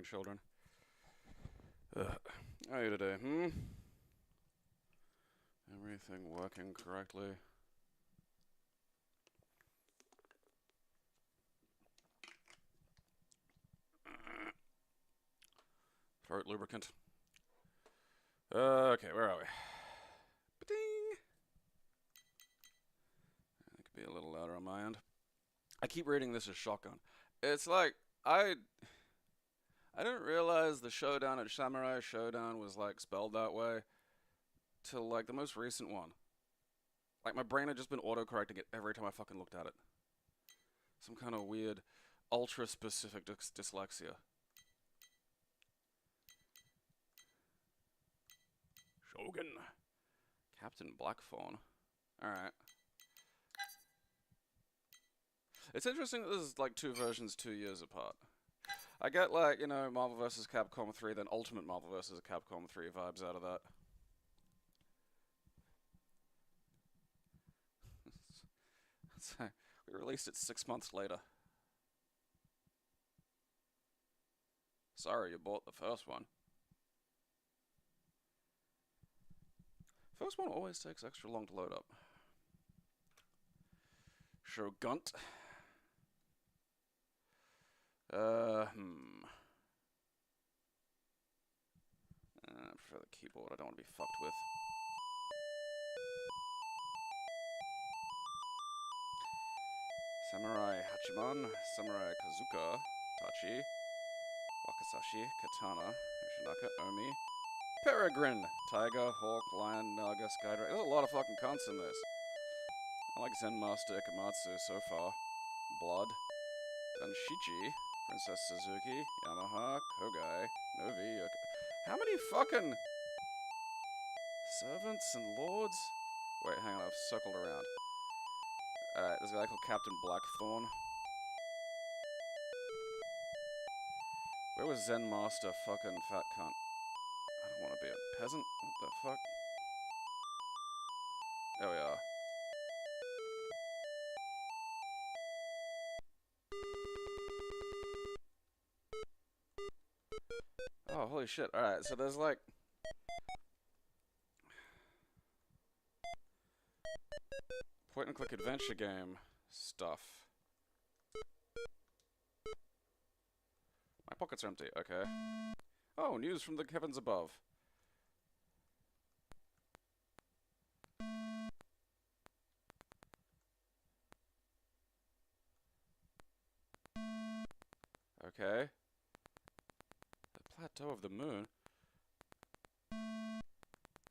children. How are you today, Everything working correctly? Throat lubricant. Okay, where are we? Ba-ding! It could be a little louder on my end. I keep reading this as shotgun. It's like, I didn't realize the showdown at Samurai Showdown was like spelled that way till like the most recent one. Like my brain had just been auto-correcting it every time I fucking looked at it. Some kind of weird, ultra-specific dyslexia. Shogun. Captain Blackthorn. Alright. It's interesting that there's like two versions 2 years apart. I get like, you know, Marvel vs. Capcom 3, then Ultimate Marvel vs. Capcom 3 vibes out of that. So, we released it 6 months later. Sorry, you bought the first one. First one always takes extra long to load up. Shogun. I prefer the keyboard. I don't want to be fucked with. Samurai Hachiman, Samurai Kazuka, Tachi, Wakasashi, Katana, Yoshinaka, Omi, Peregrine, Tiger, Hawk, Lion, Naga, Skydrake. There's a lot of fucking cunts in this. I like Zen Master Ikamatsu so far. Blood, Danshichi, Princess Suzuki, Yamaha, Kogai, Novi, how many fucking servants and lords? Wait, hang on, I've circled around. Alright, there's a guy called Captain Blackthorn. Where was Zen Master, fucking fat cunt? I don't want to be a peasant. What the fuck? There we are. Oh, holy shit. Alright, so there's like... point-and-click adventure game stuff. My pockets are empty, okay. Oh, news from the heavens above. Okay. The plateau of the moon.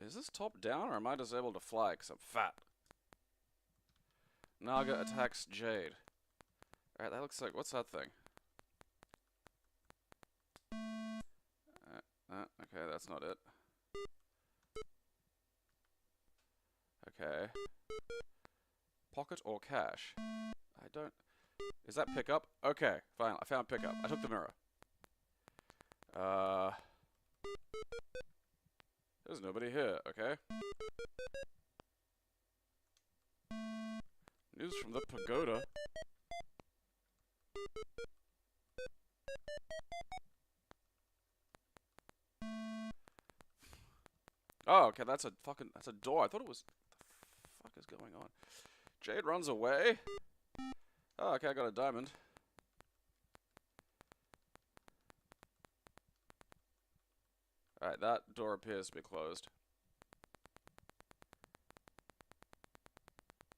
Is this top down, or am I just able to fly because I'm fat? Naga attacks Jade. Alright, that looks like... what's that thing? Okay, that's not it. Okay. Pocket or cache? I don't... Is that pickup? Okay, fine. I found pickup. I took the mirror. There's nobody here, okay? News from the pagoda. Oh, okay, that's a fucking... that's a door. I thought it was... what the fuck is going on? Jade runs away. Oh, okay, I got a diamond. Alright, that door appears to be closed.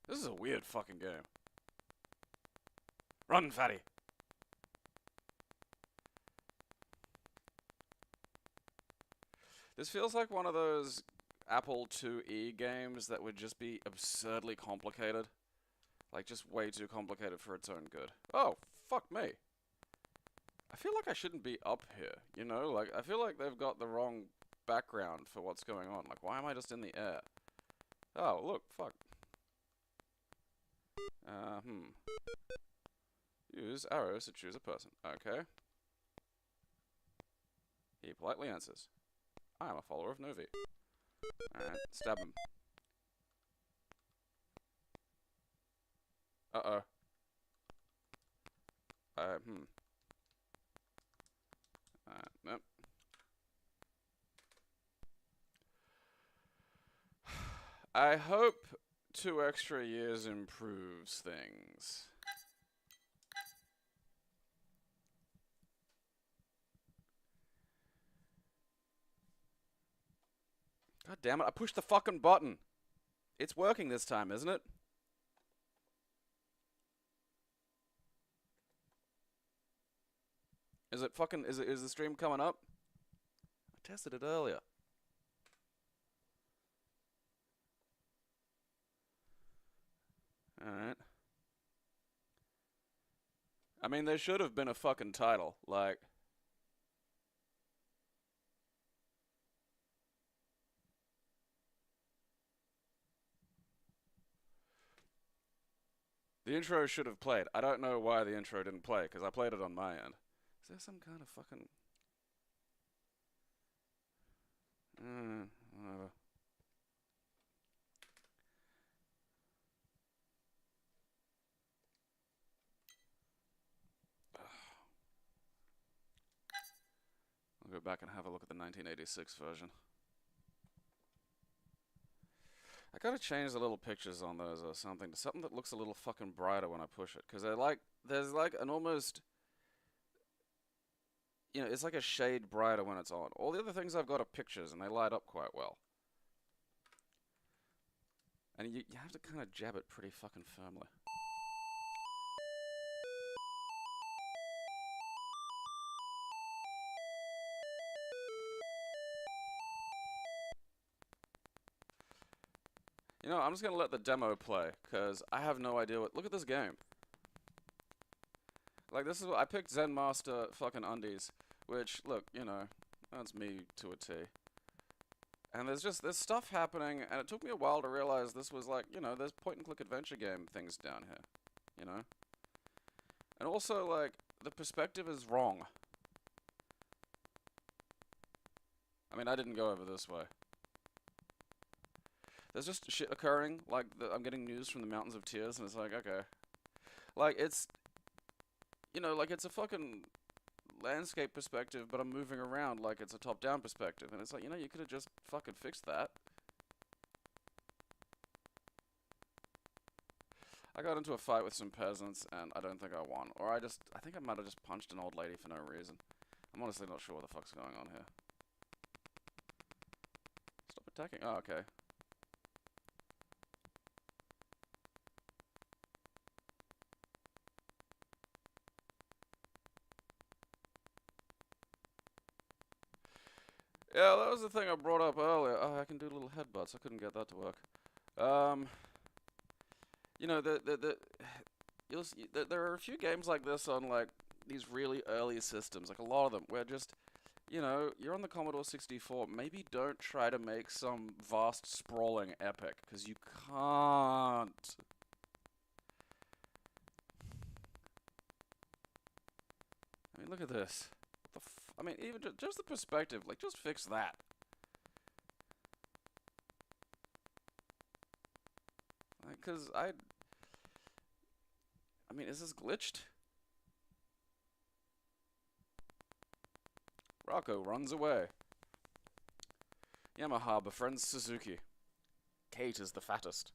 This is a weird fucking game. Run, fatty! This feels like one of those Apple IIe games that would just be absurdly complicated. Like, just way too complicated for its own good. Oh, fuck me. I feel like I shouldn't be up here, you know? Like, I feel like they've got the wrong background for what's going on. Like, why am I just in the air? Oh, look, fuck. Use arrows to choose a person. Okay. He politely answers. I am a follower of Novi. Alright, stab him. Uh-oh. Alright. I hope 2 extra years improves things. God damn it, I pushed the fucking button. It's working this time, isn't it? Is it fucking, is the stream coming up? I tested it earlier. Alright. I mean, there should have been a fucking title, like... The intro should have played. I don't know why the intro didn't play, because I played it on my end. Is there some kind of fucking... whatever. I'll go back and have a look at the 1986 version. I gotta change the little pictures on those or something to something that looks a little fucking brighter when I push it. Because there's like an almost, you know, it's like a shade brighter when it's on. All the other things I've got are pictures and they light up quite well. And you have to kind of jab it pretty fucking firmly. You know, I'm just gonna let the demo play, because I have no idea what... Look at this game. Like, this is what... I picked Zen Master fucking Undies, which, look, you know, that's me to a T. And there's stuff happening, and it took me a while to realize this was like, you know, there's point-and-click adventure game things down here, you know? And also, like, the perspective is wrong. I mean, I didn't go over this way. There's just shit occurring, like, I'm getting news from the Mountains of Tears, and it's like, okay. Like, it's, you know, like, it's a fucking landscape perspective, but I'm moving around like it's a top-down perspective, and it's like, you know, you could have just fucking fixed that. I got into a fight with some peasants, and I don't think I won. Or I think I might have just punched an old lady for no reason. I'm honestly not sure what the fuck's going on here. Stop attacking. Oh, okay. Yeah, that was the thing I brought up earlier. Oh, I can do little headbutts. I couldn't get that to work. You know, there are a few games like this on, like, these really early systems, like a lot of them, where just, you know, you're on the Commodore 64, maybe don't try to make some vast, sprawling epic, because you can't. I mean, look at this. What the I mean, even just the perspective, like, just fix that. Like, 'cause I mean, is this glitched? Rocco runs away. Yamaha befriends Suzuki. Kate is the fattest.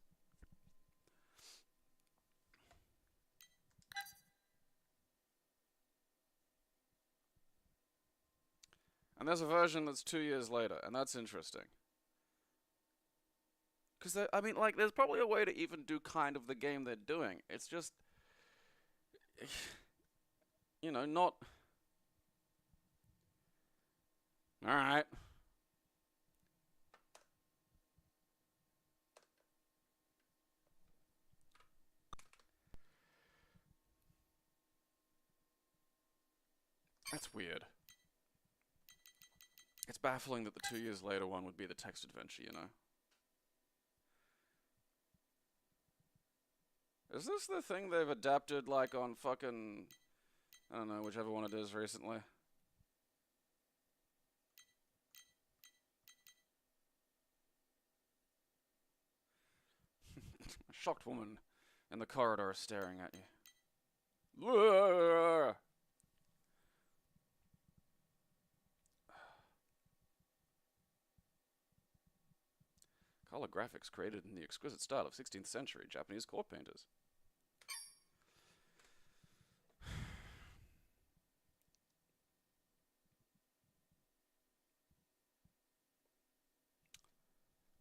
And there's a version that's 2 years later, and that's interesting. Because, I mean, like, there's probably a way to even do kind of the game they're doing. It's just, you know, not... Alright. That's weird. It's baffling that the 2 years later one would be the text adventure, you know? Is this the thing they've adapted, like, on fucking... I don't know, whichever one it is recently? A shocked woman in the corridor staring at you. Color graphics created in the exquisite style of 16th century Japanese court painters.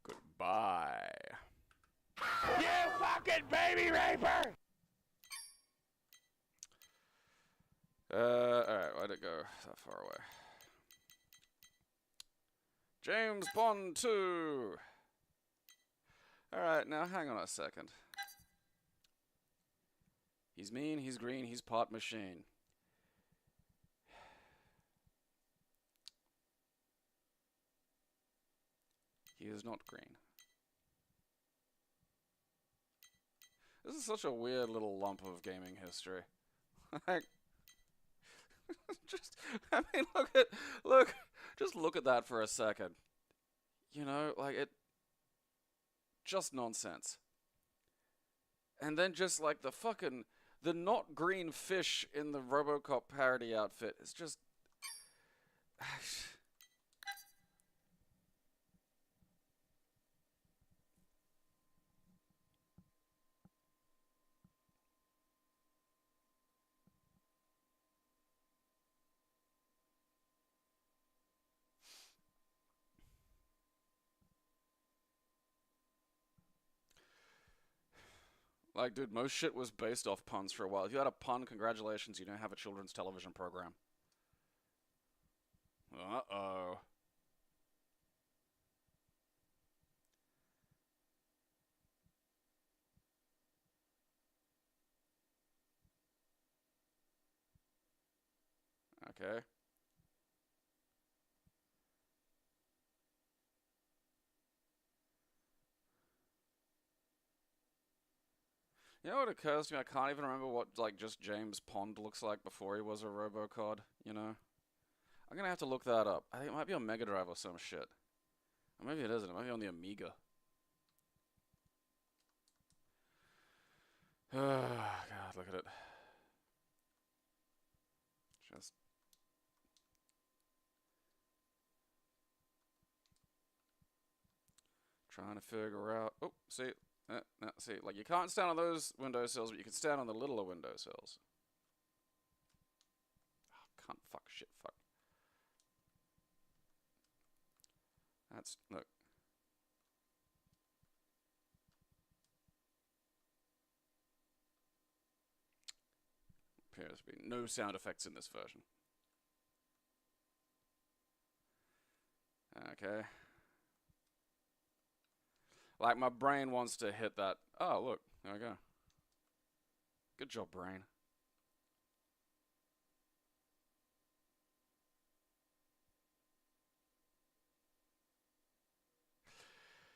Goodbye. You fucking baby raper! Alright, why'd it go that far away? James Bond 2! Alright, now hang on a second. He's mean, he's green, he's part machine. He is not green. This is such a weird little lump of gaming history. Like, I mean, just look at that for a second. You know, like, just nonsense. And then just, like, the not green fish in the RoboCop parody outfit is just... Like, dude, most shit was based off puns for a while. If you had a pun, congratulations, you now have a children's television program. Uh-oh. Okay. You know what occurs to me? I can't even remember what, like, just James Pond looks like before he was a RoboCod, you know? I'm gonna have to look that up. I think it might be on Mega Drive or some shit. Or maybe it isn't. It might be on the Amiga. God, look at it. Just... trying to figure out... Oh, see... see, like, you can't stand on those windowsills, but you can stand on the littler windowsills. Oh, can't fuck shit, fuck. That's, look. Appears to be no sound effects in this version. Okay. Like, my brain wants to hit that. Oh, look. There we go. Good job, brain.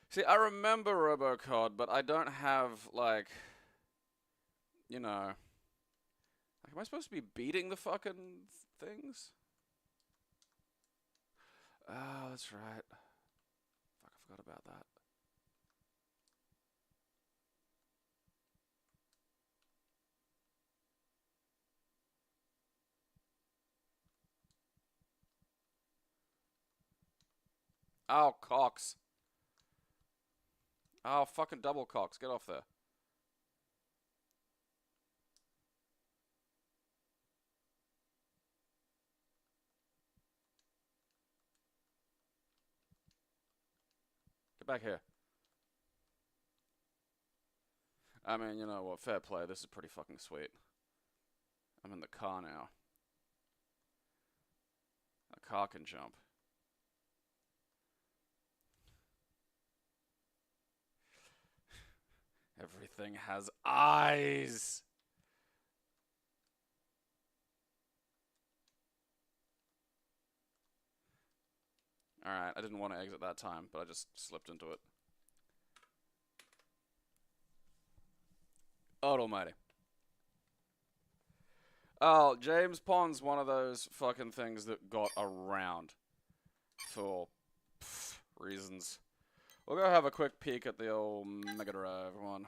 See, I remember RoboCod, but I don't have, like, you know... Like, am I supposed to be beating the fucking things? Oh, that's right. Fuck, I forgot about that. Oh, cocks. Oh, fucking double cocks. Get off there. Get back here. I mean, you know what? Fair play. This is pretty fucking sweet. I'm in the car now. A car can jump. Everything has eyes! Alright, I didn't want to exit that time, but I just slipped into it. Oh, almighty. Oh, James Pond's one of those fucking things that got around for reasons. We'll go have a quick peek at the old Mega Drive one.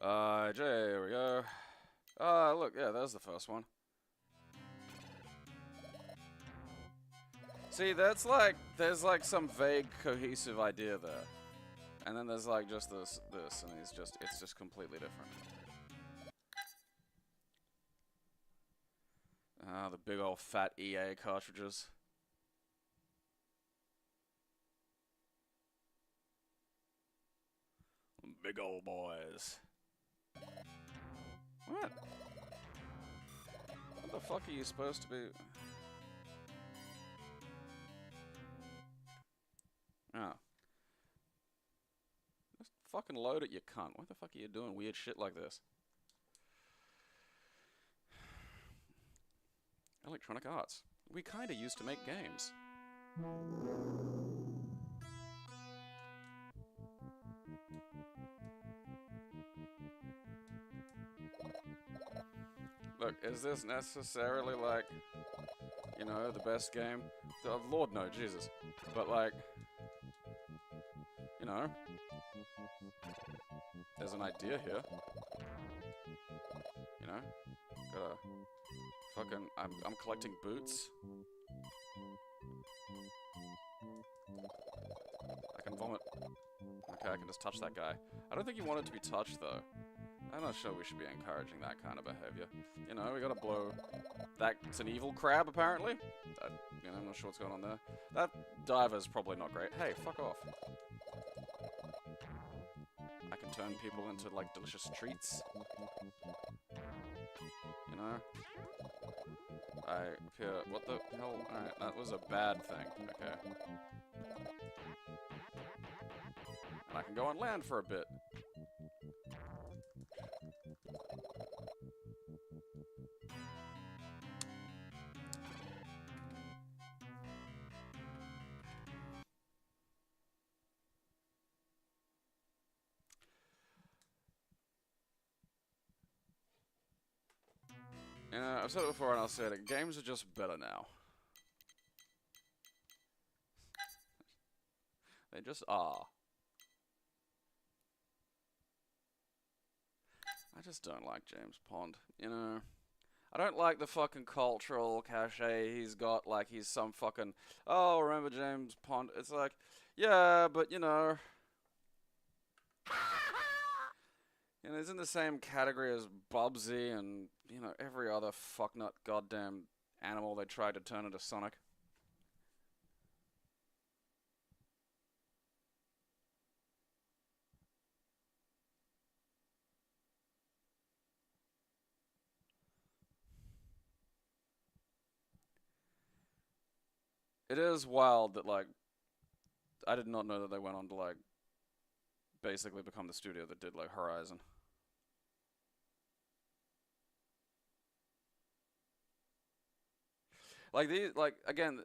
Here we go. Look, yeah, there's the first one. See, that's like, there's like some vague, cohesive idea there. And then there's like just this, and it's just completely different. Ah, the big old fat EA cartridges. Big old boys. What? What the fuck are you supposed to be? Oh. Just fucking load it, you cunt. What the fuck are you doing weird shit like this? Electronic Arts. We kinda used to make games. Look, is this necessarily like, you know, the best game? Oh, Lord, no, Jesus. But like, you know, there's an idea here. You know, gotta fucking, I'm collecting boots. I can vomit. Okay, I can just touch that guy. I don't think you want it to be touched though. I'm not sure we should be encouraging that kind of behavior. You know, we gotta blow... That's an evil crab, apparently. You know, I'm not sure what's going on there. That diver's probably not great. Hey, fuck off. I can turn people into, like, delicious treats. You know? I appear... What the hell? Alright, that was a bad thing. Okay. And I can go on land for a bit. I've said it before and I'll say it. Games are just better now. They just are. I just don't like James Pond, you know. I don't like the fucking cultural cachet he's got, like he's some fucking, oh, remember James Pond? It's like, yeah, but you know... You know, he's in the same category as Bubsy and, you know, every other fucknut goddamn animal they tried to turn into Sonic. It is wild that, like, I did not know that they went on to, like, basically become the studio that did, like, Horizon. Like, these, like, again,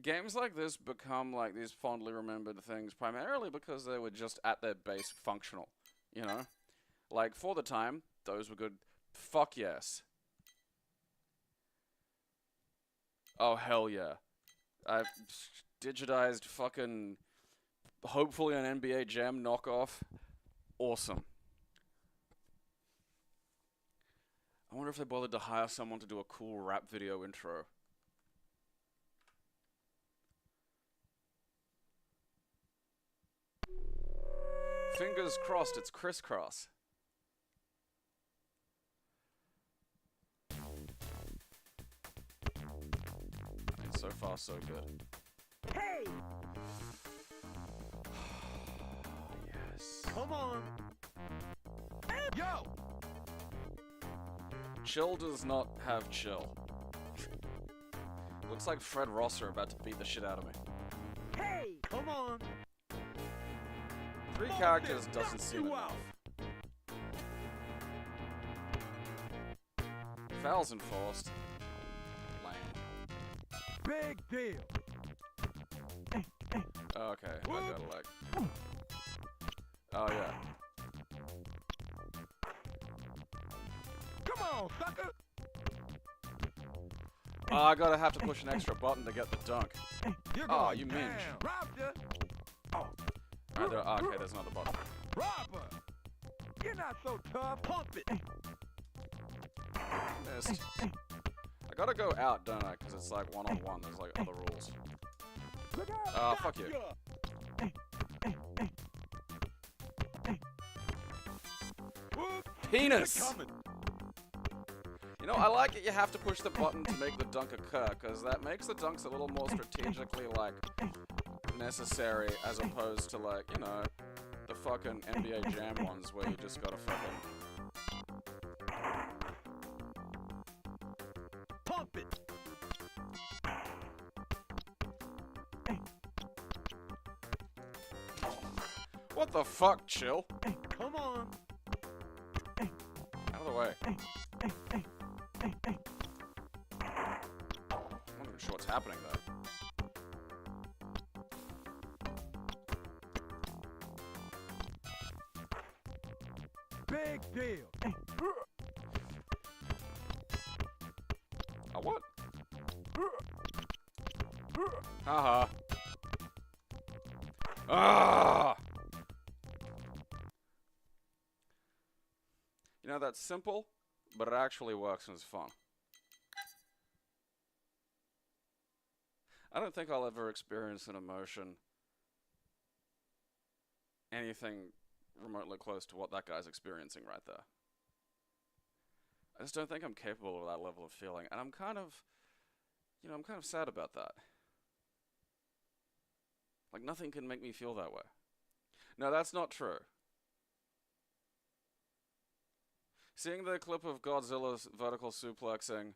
games like this become, like, these fondly remembered things primarily because they were just at their base functional, you know? Like, for the time, those were good. Fuck yes. Oh, hell yeah. I've digitized fucking, hopefully an NBA Jam knockoff. Awesome. I wonder if they bothered to hire someone to do a cool rap video intro. Fingers crossed it's crisscross. I mean, so far so good. Hey! Yes. Come on! Yo! Chill does not have chill. Looks like Fred Rosser about to beat the shit out of me. Hey! Come on! 3 characters doesn't seem enough. Fouls enforced. Lame. Big deal! Okay, I got a leg. Oh yeah. Come on, sucker! Oh, I gotta have to push an extra button to get the dunk. Oh, you minge. Oh. Okay, there's another button. Robber! You're not so tough. Pump it! Missed. I I gotta go out, don't I? Because it's like one-on-one. There's like other rules. Fuck you. Penis! You know, I like it you have to push the button to make the dunk occur, because that makes the dunks a little more strategically, like, necessary, as opposed to, like, you know, the fucking NBA Jam ones where you just gotta fucking... Pump it! What the fuck, chill? Come on! Out of the way. I'm not even sure what's happening there. Big deal! A what? Haha. Ah! You know, that's simple, but it actually works and is fun. I don't think I'll ever experience an emotion anything remotely close to what that guy's experiencing right there. I just don't think I'm capable of that level of feeling, and I'm kind of, you know, I'm kind of sad about that. Like, nothing can make me feel that way. No, that's not true. Seeing the clip of Godzilla's vertical suplexing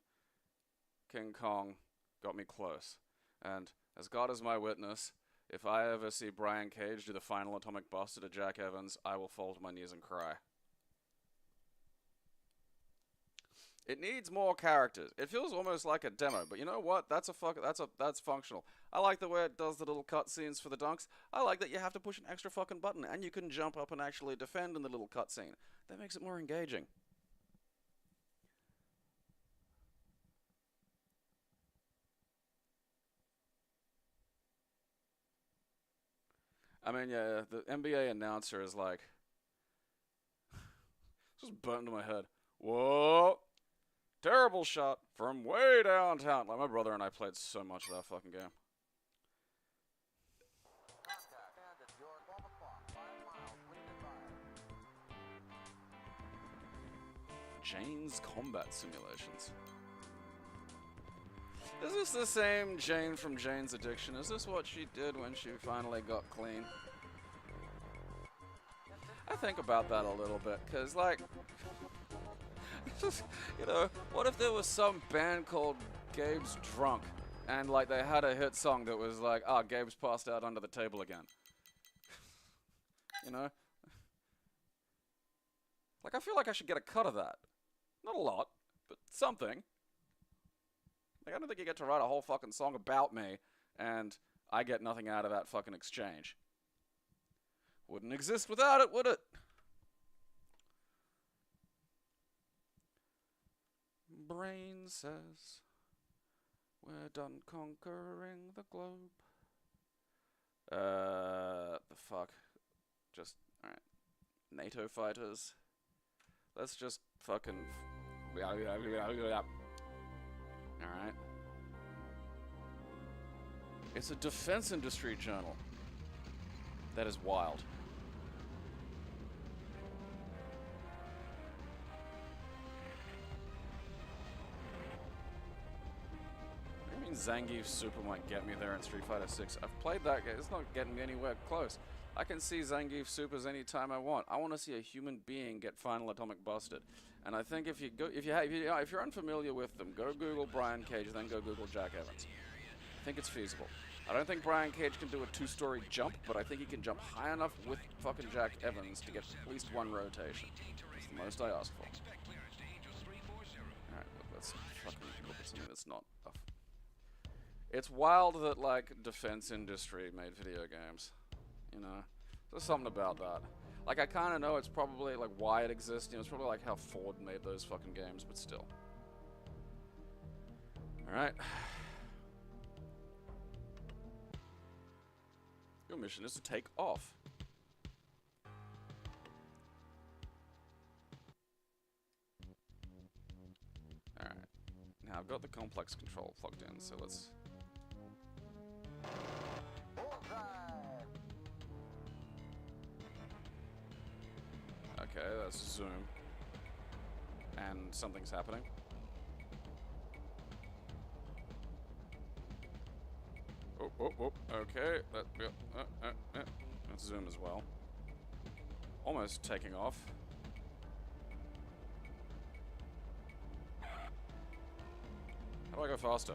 King Kong got me close. And, as God is my witness, if I ever see Brian Cage do the final atomic buster to Jack Evans, I will fall to my knees and cry. It needs more characters. It feels almost like a demo, but you know what? That's functional. I like the way it does the little cutscenes for the dunks. I like that you have to push an extra fucking button, and you can jump up and actually defend in the little cutscene. That makes it more engaging. I mean, yeah, the NBA announcer is like... just burnt into my head. Whoa! Terrible shot from way downtown. Like, my brother and I played so much of that fucking game. Jane's combat simulations. Is this the same Jane from Jane's Addiction? Is this what she did when she finally got clean? I think about that a little bit, because, like, you know, what if there was some band called Gabe's Drunk, and, like, they had a hit song that was like, ah, Gabe's passed out under the table again. You know? Like, I feel like I should get a cut of that. Not a lot, but something. Like, I don't think you get to write a whole fucking song about me, and I get nothing out of that fucking exchange. Wouldn't exist without it, would it? Brain says, we're done conquering the globe. The fuck? Just, alright. NATO fighters. Let's just fucking... Alright. It's a defense industry journal. That is wild. What do you mean Zangief Super might get me there in Street Fighter 6? I've played that game. It's not getting me anywhere close. I can see Zangief Supers anytime I want. I want to see a human being get final atomic busted. And I think if you're unfamiliar with them, go Google Brian Cage, then go Google Jack Evans. I think it's feasible. I don't think Brian Cage can do a 2-story jump, but I think he can jump high enough with fucking Jack Evans to get at least one rotation. That's the most I ask for. Alright, let's fucking look at something that's not... It's wild that, like, defense industry made video games. You know? There's something about that. Like, I kind of know it's probably, like, why it exists. You know, it's probably like how Ford made those fucking games, but still. Alright. Your mission is to take off. Alright. Now I've got the complex control plugged in, so let's... Okay, that's zoom. And something's happening. Oh, oh, oh, okay. Let's zoom as well. Almost taking off. How do I go faster?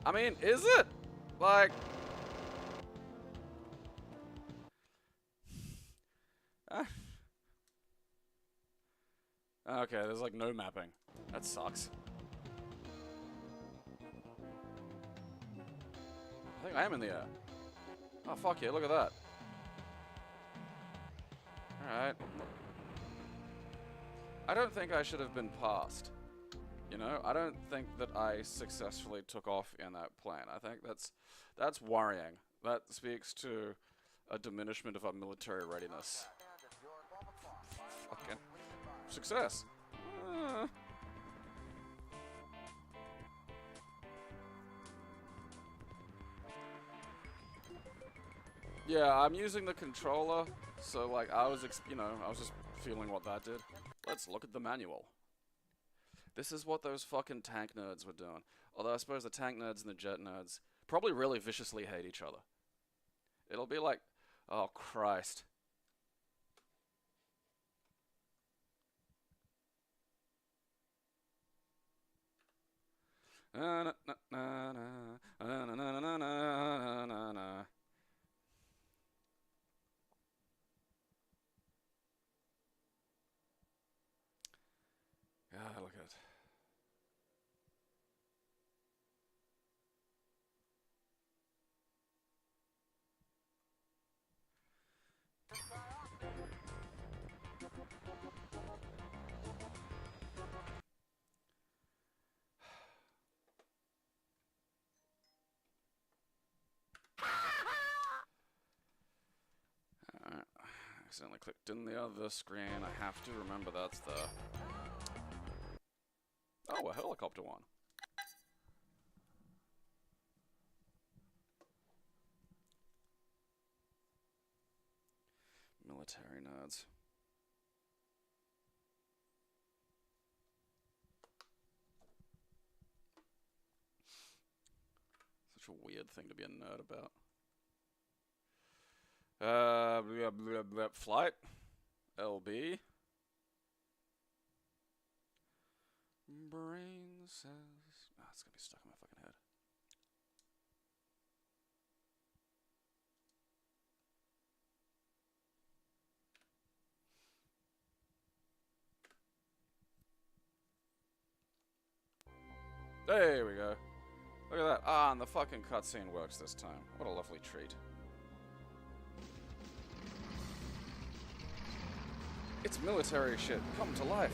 I mean, is it? Like... Okay, there's like no mapping. That sucks. I think I am in the air. Oh, fuck yeah, look at that. Alright. I don't think I should have been passed. You know, I don't think that I successfully took off in that plane. I think that's worrying. That speaks to a diminishment of our military readiness. Fucking success. Yeah, I'm using the controller, so like I was just feeling what that did. Let's look at the manual. This is what those fucking tank nerds were doing. Although I suppose the tank nerds and the jet nerds probably really viciously hate each other. It'll be like, oh Christ. God, look at it. Accidentally clicked in the other screen. I have to remember that's the... Oh, a helicopter one. Military nerds. Such a weird thing to be a nerd about. Flight. LB. Brain says... Oh, it's gonna be stuck in my fucking head. There we go. Look at that. Ah, and the fucking cutscene works this time. What a lovely treat. It's military shit. Come to life.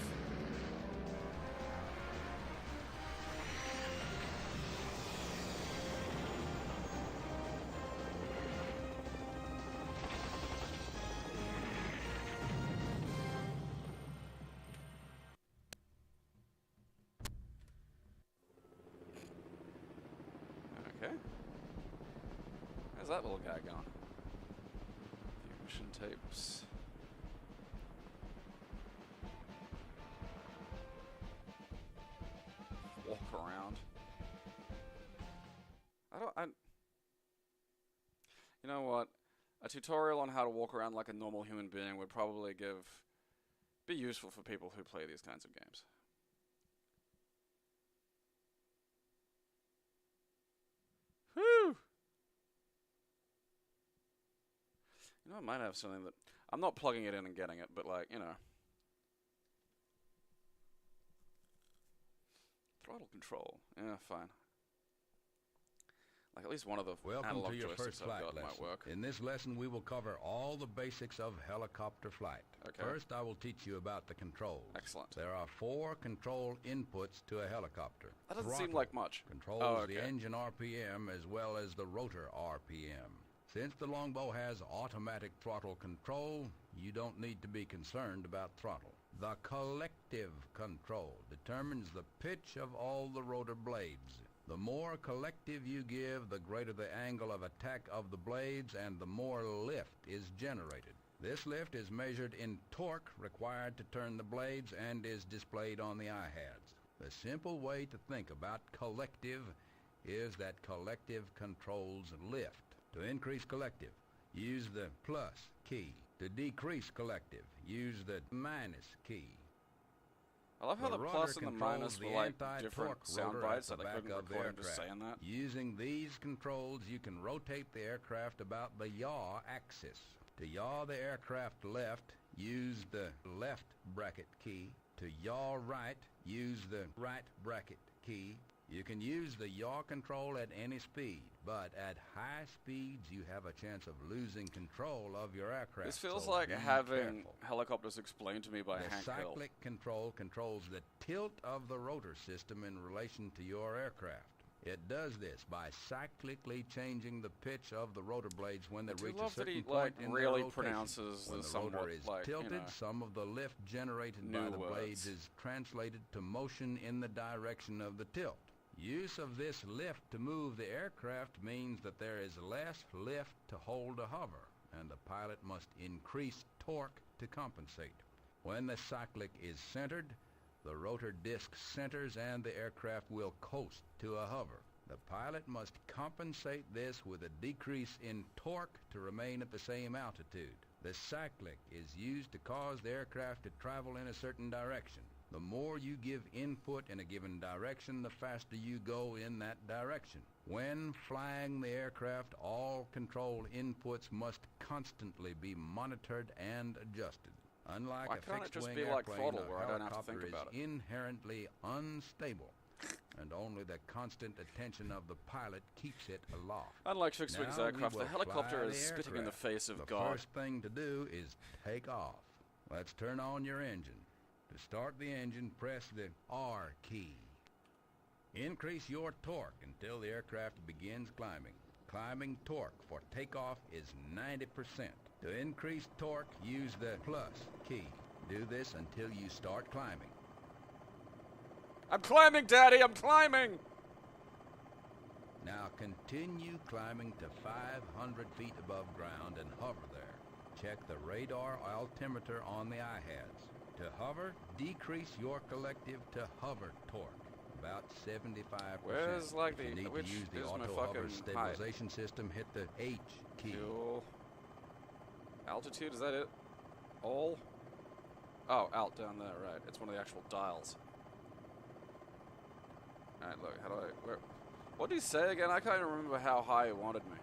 Okay. How's that little guy going? Few mission tapes. Walk around. You know what? A tutorial on how to walk around like a normal human being would probably be useful for people who play these kinds of games. Whew! You know, I might have something that... I'm not plugging it in and getting it, but like, you know. Throttle control. Yeah, fine. Like at least one of the analog joysticks I've got might work. In this lesson, we will cover all the basics of helicopter flight. Okay. First, I will teach you about the controls. Excellent. There are 4 control inputs to a helicopter. That doesn't seem like much. Controls the engine RPM as well as the rotor RPM. Since the longbow has automatic throttle control, you don't need to be concerned about throttle. The collective control determines the pitch of all the rotor blades. The more collective you give, the greater the angle of attack of the blades and the more lift is generated. This lift is measured in torque required to turn the blades and is displayed on the iHads. The simple way to think about collective is that collective controls lift. To increase collective, use the plus key. To decrease collective, use the minus key. I love how the plus and the minus were like different sound bites that I couldn't record him just saying that. Using these controls, you can rotate the aircraft about the yaw axis. To yaw the aircraft left, use the left bracket key. To yaw right, use the right bracket key. You can use the yaw control at any speed, but at high speeds you have a chance of losing control of your aircraft. This feels so like having careful. helicopters explained to me by Hank The Hill. cyclic control controls the tilt of the rotor system in relation to your aircraft. It does this by cyclically changing the pitch of the rotor blades when they reach a certain point in their rotation. Pronounces when the rotor is like, tilted, you know, some of the lift generated by the blades is translated to motion in the direction of the tilt. Use of this lift to move the aircraft means that there is less lift to hold a hover, and the pilot must increase torque to compensate. When the cyclic is centered, the rotor disc centers and the aircraft will coast to a hover. The pilot must compensate this with a decrease in torque to remain at the same altitude. The cyclic is used to cause the aircraft to travel in a certain direction. The more you give input in a given direction, the faster you go in that direction. When flying the aircraft, all control inputs must constantly be monitored and adjusted. Unlike a fixed-wing airplane, a helicopter is inherently unstable, and only the constant attention of the pilot keeps it aloft. Unlike fixed-wing aircraft, the helicopter is spitting in the face of God. The first thing to do is take off. Let's turn on your engine. To start the engine, press the R key. Increase your torque until the aircraft begins climbing. Climbing torque for takeoff is 90%. To increase torque, use the plus key. Do this until you start climbing. I'm climbing, Daddy! I'm climbing! Now continue climbing to 500 feet above ground and hover there. Check the radar altimeter on the iHads. To hover, decrease your collective to hover torque, about 75%. Where's like if you need to use the auto hover stabilization system, hit the H key. Fuel. Altitude, is that it? All? Oh, alt down there, right. It's one of the actual dials. Alright, look, how do I... what did he say again? I can't even remember how high he wanted me.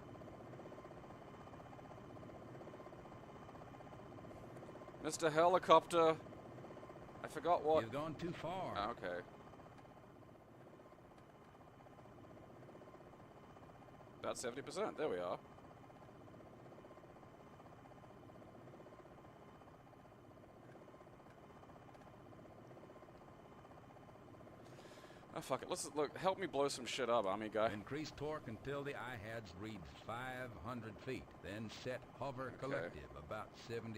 Mr. Helicopter... I forgot what... You've gone too far. Oh, okay. About 70%. There we are. Oh, fuck it. Let's look. Help me blow some shit up, army guy. Increase torque until the iHads read 500 feet. Then set hover collective, about 75%.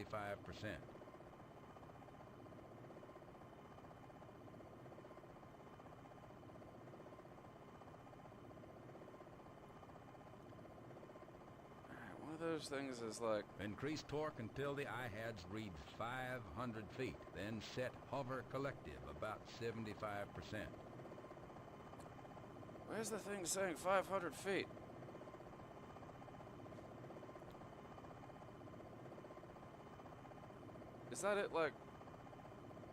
Those things is like... Increase torque until the iHads read 500 feet. Then set hover collective, about 75%. Where's the thing saying 500 feet? Is that it, like,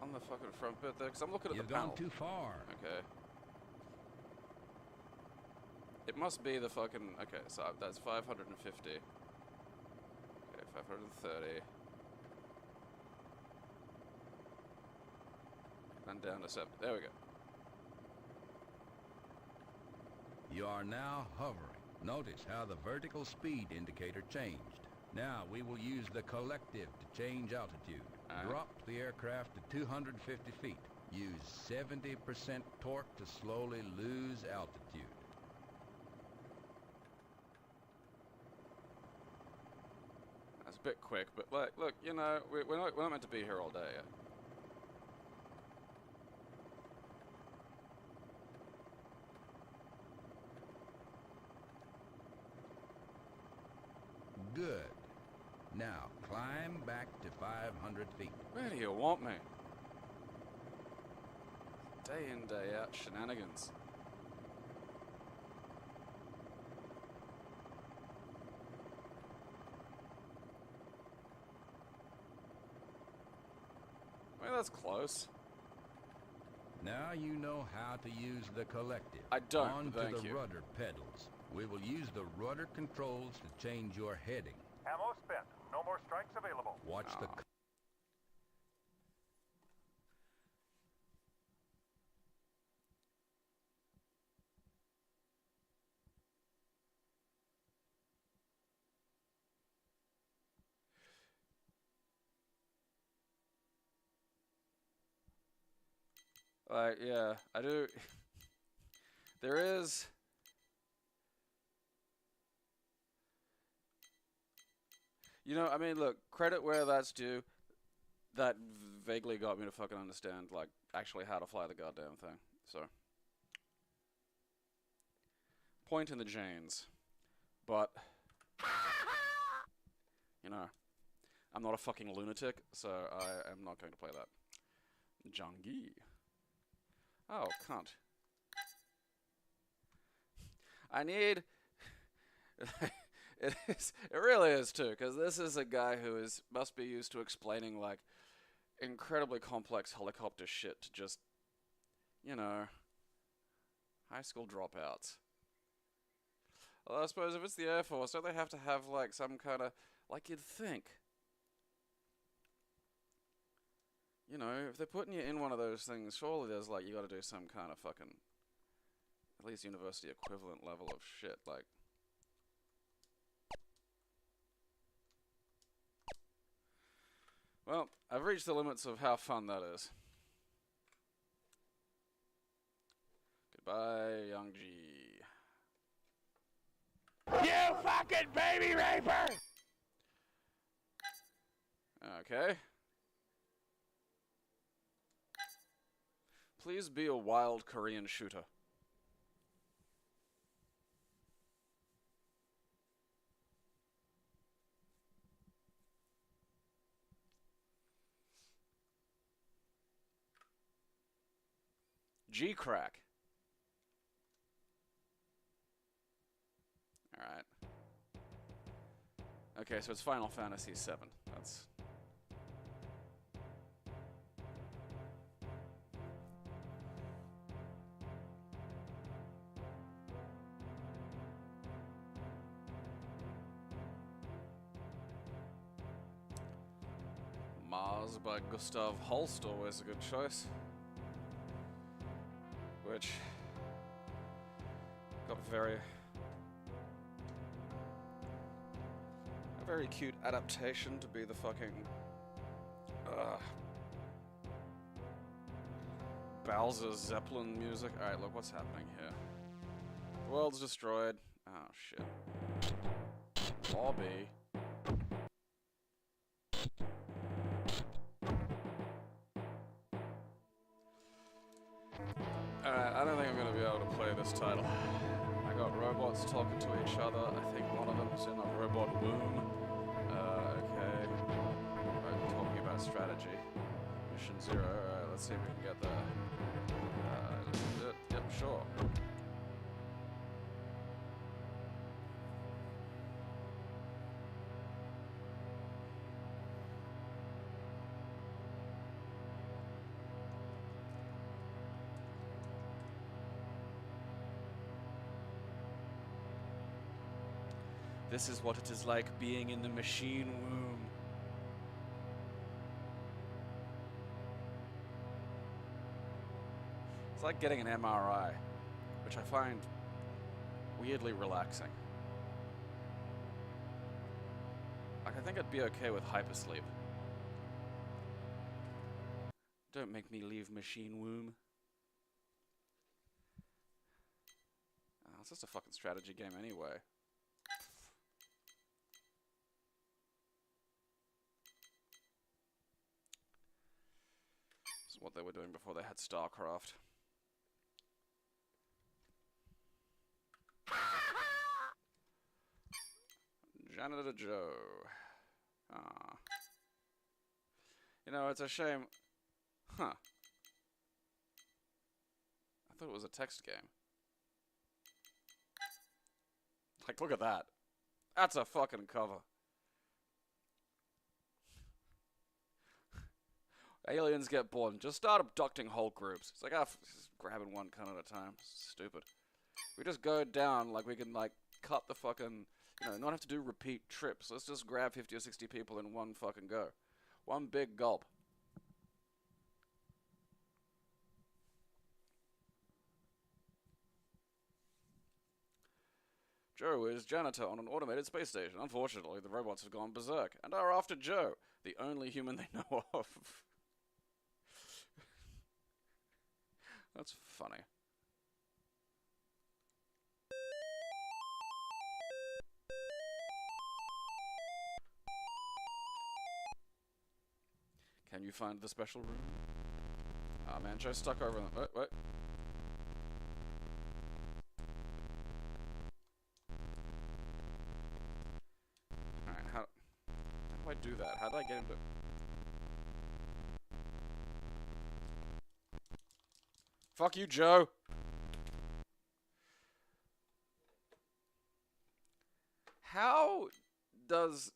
on the fucking front bit there? Because I'm looking at the panel. You've gone too far. Okay. It must be the fucking... Okay, so that's 550. 530. And down to 7. There we go. You are now hovering. Notice how the vertical speed indicator changed. Now we will use the collective to change altitude. Drop the aircraft to 250 feet. Use 70% torque to slowly lose altitude. a bit quick, but like, look, you know, we're not meant to be here all day. Good. Now, climb back to 500 feet. Where do you want me? Day in, day out shenanigans. I mean, that's close. Now you know how to use the collective. I don't, On thank to the you. rudder pedals. We will use the rudder controls to change your heading. Ammo spent. No more strikes available. Watch the... Yeah, I do. There is. You know, I mean, look, credit where that's due. That vaguely got me to fucking understand, like, actually how to fly the goddamn thing. So. Point in the Janes. But. You know. I'm not a fucking lunatic, so I am not going to play that. Jangi. Oh, cunt. I need... It really is, too, because this is a guy who must be used to explaining, like, incredibly complex helicopter shit to just, you know, high school dropouts. Although I suppose if it's the Air Force, don't they have to have, like, some kind of... Like, you'd think. You know, if they're putting you in one of those things, surely there's, like, you gotta do some kind of fucking... At least university equivalent level of shit, like... Well, I've reached the limits of how fun that is. Goodbye, Young G. You fucking baby raper! Okay. Please be a wild Korean shooter. G-Crack. Alright. Okay, so it's Final Fantasy VII. That's... Mars by Gustav Holst, always a good choice. Which got a very cute adaptation to be the fucking Bowser Zeppelin music. Alright, look what's happening here. The world's destroyed. Oh shit. Lobby. Alright, I don't think I'm going to be able to play this title. I got robots talking to each other. I think one of them's in a robot womb. Okay. I'm talking about strategy. Mission 0. Alright, let's see if we can get there. Yep, sure. This is what it is like being in the machine womb. It's like getting an MRI, which I find weirdly relaxing. Like, I think I'd be okay with hypersleep. Don't make me leave machine womb. Oh, it's just a fucking strategy game anyway. what they were doing before they had StarCraft. Janitor Joe. Ah. You know, it's a shame. Huh. I thought it was a text game. Like, look at that. That's a fucking cover. Aliens get born. Just start abducting whole groups. It's like, just grabbing one cunt at a time. Stupid. We just go down, like, we can, like, cut the fucking, you know, not have to do repeat trips. Let's just grab 50 or 60 people in one fucking go. One big gulp. Joe is janitor on an automated space station. Unfortunately, the robots have gone berserk and are after Joe, the only human they know of. That's funny. Can you find the special room? Ah, man, Joe's stuck over them. Wait. Alright, how do I do that? How did I get into... Fuck you, Joe! How does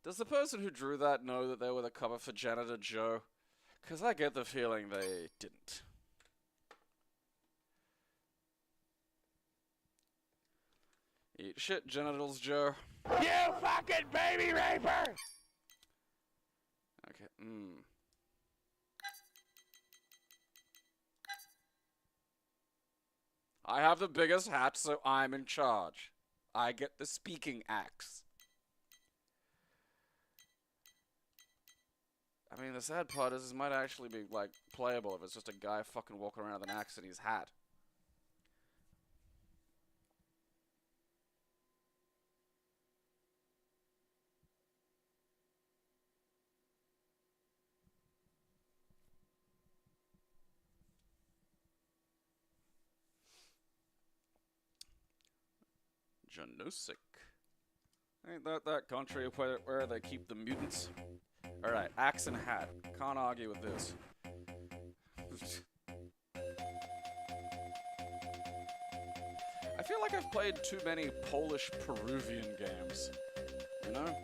the person who drew that know that they were the cover for Janitor Joe? Because I get the feeling they didn't. Eat shit, genitals, Joe. You fucking baby raper! Okay, I have the biggest hat, so I'm in charge. I get the speaking axe. I mean, the sad part is this might actually be, like, playable if it's just a guy fucking walking around with an axe in his hat. Genosik. Ain't that country where they keep the mutants? Alright, axe and hat. Can't argue with this. I feel like I've played too many Polish-Peruvian games. You know?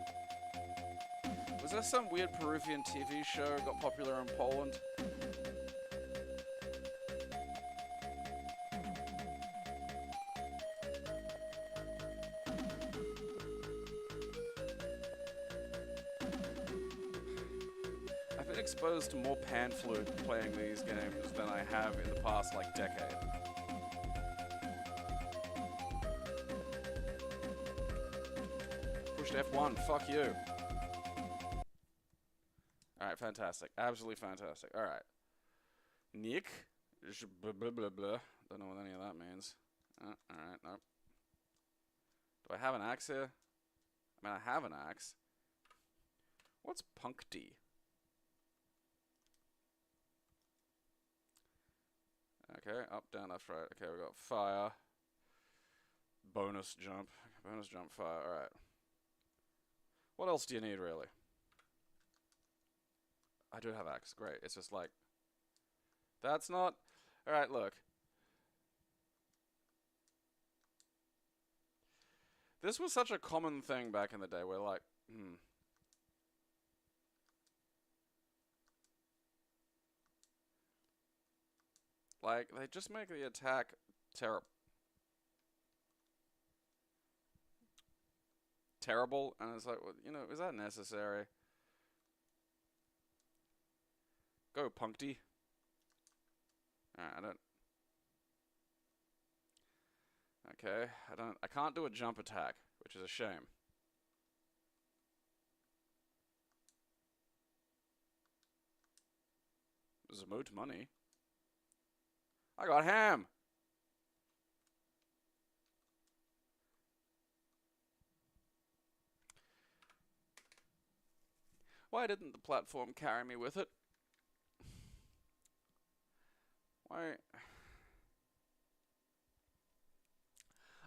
Was there some weird Peruvian TV show got popular in Poland? Exposed to more pan flute playing these games than I have in the past, like, decade. Pushed F1, fuck you. Alright, fantastic. Absolutely fantastic. Alright. Nick. Blah, blah, blah, blah. Don't know what any of that means. Alright, nope. Do I have an axe here? I mean, I have an axe. What's Punkty? Okay, up, down, left, right. Okay, we got fire. Bonus jump. Bonus jump, fire. Alright. What else do you need, really? I do have axe. Great. It's just like... That's not... Alright, look. This was such a common thing back in the day where, like... Like, they just make the attack terrible, and it's like, well, you know, is that necessary? Go, Punkty. Alright, I can't do a jump attack, which is a shame. Zamote money. I got ham! Why didn't the platform carry me with it? Why?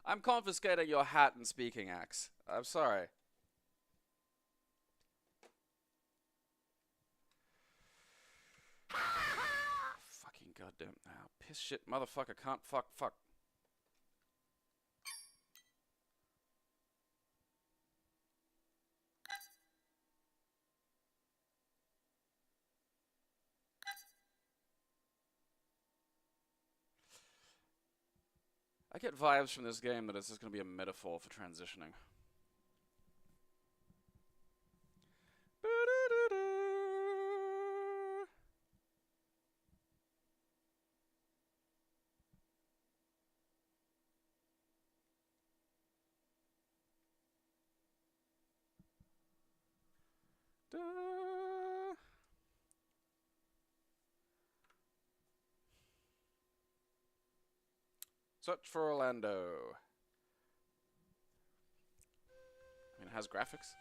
I'm confiscating your hat and speaking axe. I'm sorry. Fucking goddamn. Oh, piss shit, motherfucker. Can't fuck. I get vibes from this game that it's just going to be a metaphor for transitioning. Search for Orlando. I mean, it has graphics.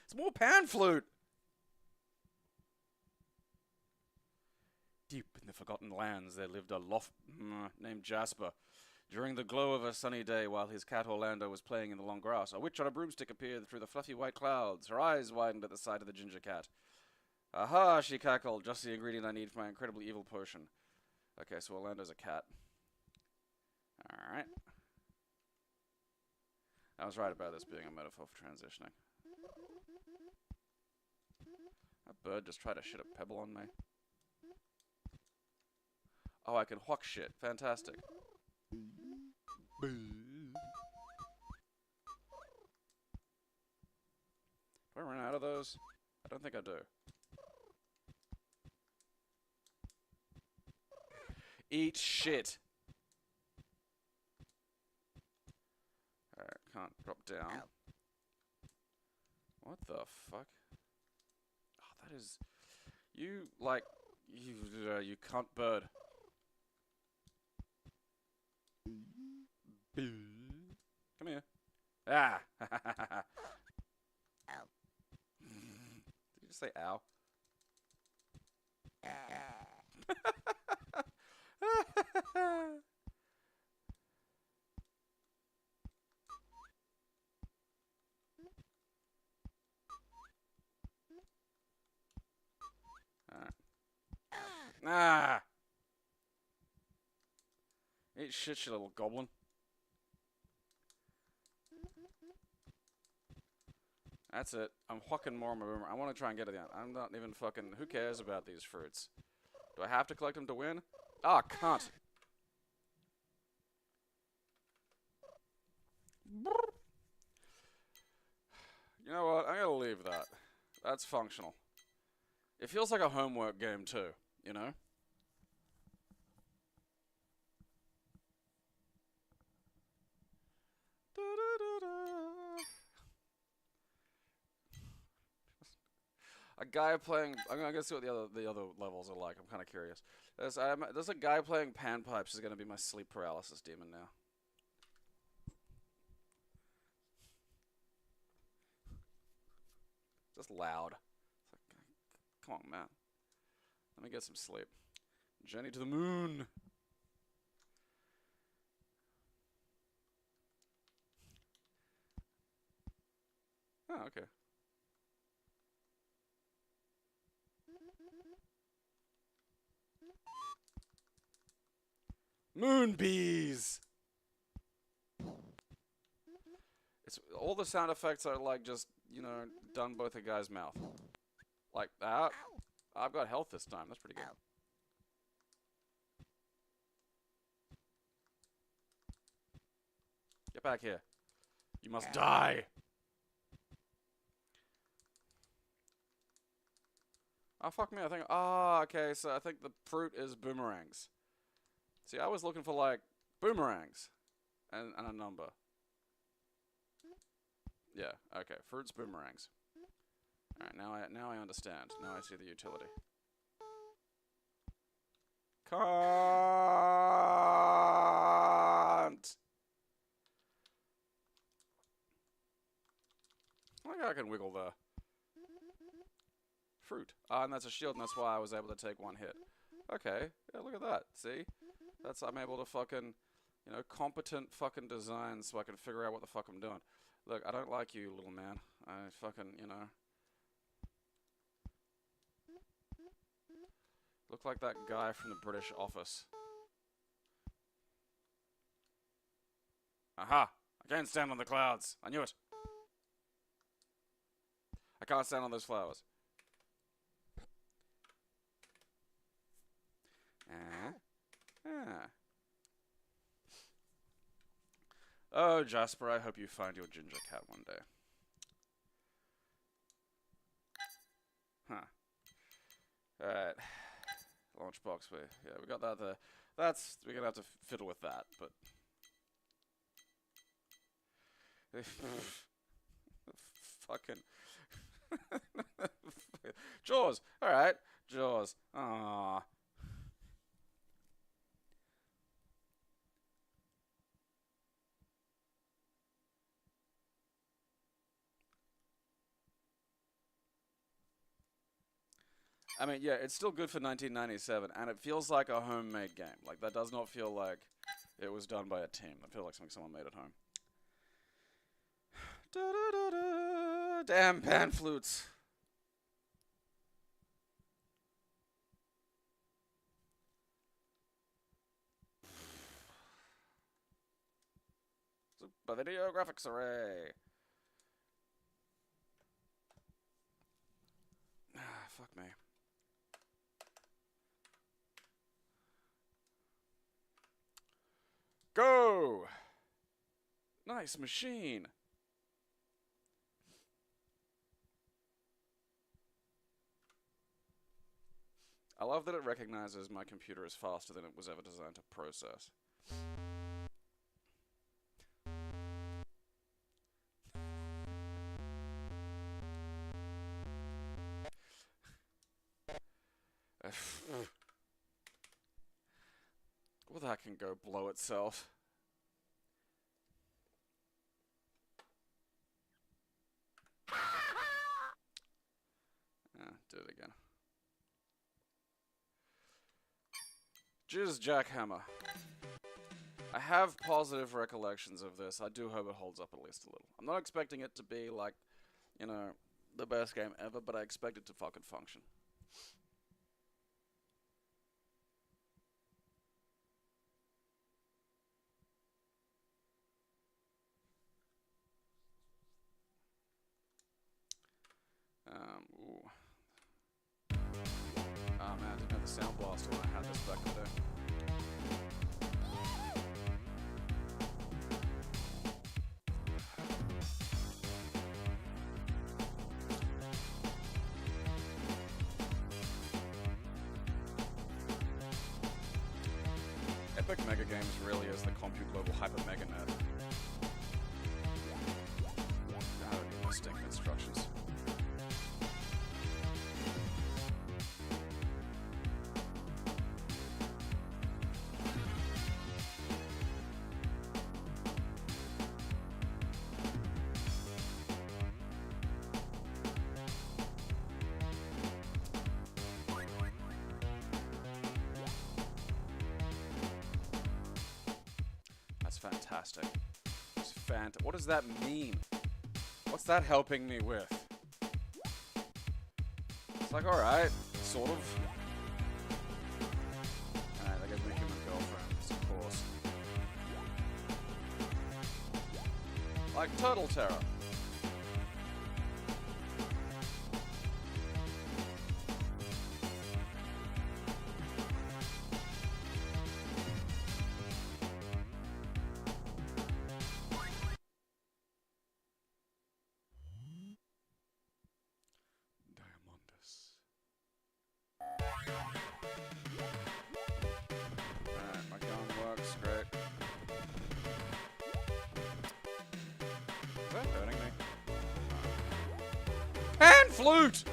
It's more pan flute. Deep in the forgotten lands, there lived a loft named Jasper. During the glow of a sunny day, while his cat Orlando was playing in the long grass, a witch on a broomstick appeared through the fluffy white clouds. Her eyes widened at the sight of the ginger cat. Aha, she cackled, just the ingredient I need for my incredibly evil potion. Okay, so Orlando's a cat. Alright. I was right about this being a metaphor for transitioning. That bird just tried to shit a pebble on me. Oh, I can hawk shit. Fantastic. Do I run out of those? I don't think I do. Eat shit. Alright, can't drop down. Ow. What the fuck? Oh, that is... You, like... You cunt bird. Come here. Ah! Ow. Did you just say ow? Ah! Eat shit, you little goblin. That's it. I'm fucking more of my boomer. I want to try and get it down. I'm not even fucking... Who cares about these fruits? Do I have to collect them to win? Ah, cunt. You know what? I'm gonna leave that. That's functional. It feels like a homework game too, you know? A guy playing... I'm gonna see what the other levels are like. I'm kind of curious. There's a guy playing panpipes is gonna be my sleep paralysis demon now. Just loud. It's like, come on, man. Let me get some sleep. Journey to the moon. Oh, okay. Moonbees! It's all the sound effects are like just, you know, done both a guy's mouth. Like that. I've got health this time. That's pretty good. Get back here. You must die. Oh, fuck me. I think... Ah, okay. So I think the fruit is boomerangs. See, I was looking for, like, boomerangs. And a number. Yeah, okay. Fruits, boomerangs. Alright, now I understand. Now I see the utility. Can't! I think I can wiggle there. Ah, and that's a shield, and that's why I was able to take one hit. Okay, yeah, look at that. See? I'm able to fucking, you know, competent fucking design so I can figure out what the fuck I'm doing. Look, I don't like you, little man. I fucking, you know. Look like that guy from the British office. Aha! I can't stand on the clouds. I knew it. I can't stand on those flowers. Oh, Jasper, I hope you find your ginger cat one day. Huh. Alright. Launchbox, we got that there. We're gonna have to fiddle with that, but... Fucking... Jaws! Alright, Jaws. Aww. I mean, yeah, it's still good for 1997, and it feels like a homemade game. Like, that does not feel like it was done by a team. It feels like something someone made at home. Damn pan flutes. Super video graphics array. Fuck me. Go! Nice machine. I love that it recognizes my computer is faster than it was ever designed to process. Well, that can go blow itself. Do it again. Jizz Jackhammer. I have positive recollections of this. I do hope it holds up at least a little. I'm not expecting it to be like, you know, the best game ever, but I expect it to fucking function. Ooh. Oh man, I didn't have the sound blaster when I had this back in the day. Epic Mega Games really is the Compute Global Hyper Mega Net. I don't need distinct instructions. Fantastic. It's what does that mean? What's that helping me with? It's like, alright, sort of. Alright, that gives me human girlfriends, of course. Like Turtle Terror. Flute!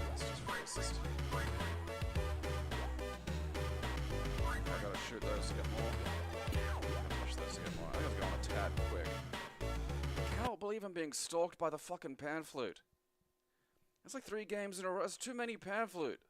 That's just racist. I gotta shoot those to get more. believe I'm being stalked by the fucking pan flute. It's like 3 games in a row. It's too many pan flute.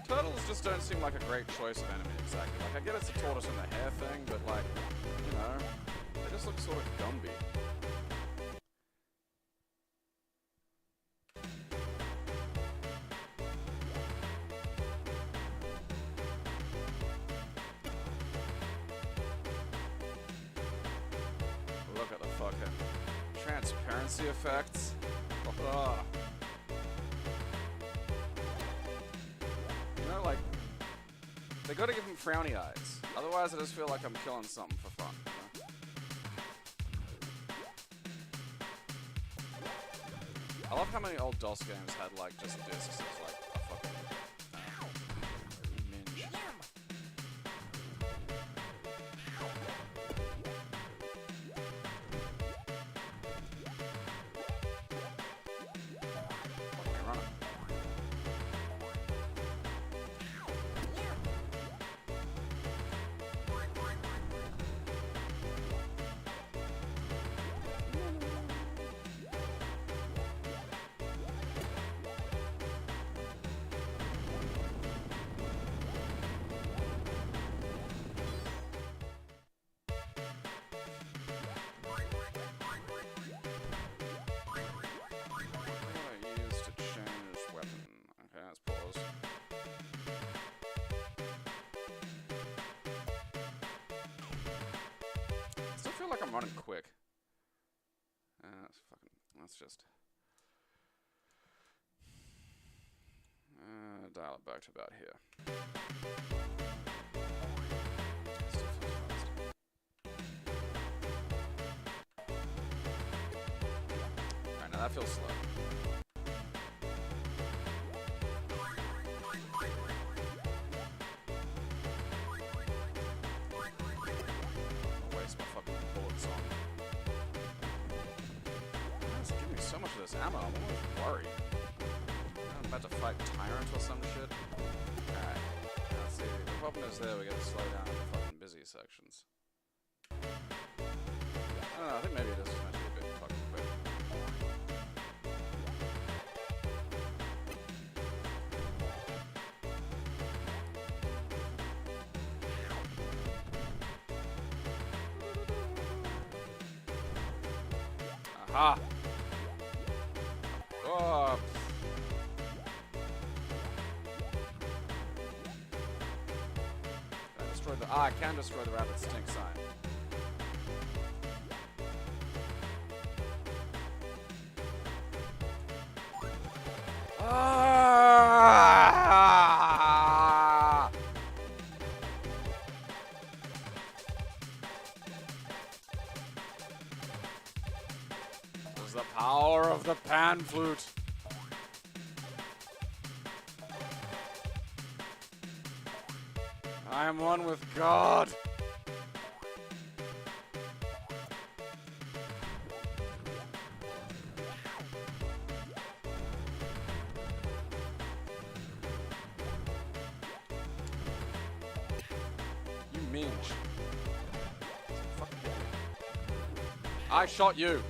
Turtles just don't seem like a great choice of enemy, exactly. Like, I get it's a tortoise and the hair thing, but, like, you know, they just look sort of Gumby. Look at the fucking transparency effects. Oh. You know, like, they gotta give him frowny eyes. Otherwise, I just feel like I'm killing something for fun. You know? I love how many old DOS games had, like, just discs as, like, a fucking minge. Okay, run it. I feel like I'm running quick. Let's just dial it back to about here. Still feels fast. Alright, now that feels slow. So much of this ammo, I'm almost worried. I'm about to fight Tyrant or some shit. Alright, let's see. The problem is there, we get to slow down the fucking busy sections. I don't know, I think maybe it is meant to be a bit fucking quick. Aha! Oh. I destroyed the. I can destroy the rapid stink sign. Ah! There's the power of the pan flute. I am one with God. You minge. Fucking hit me. I shot you.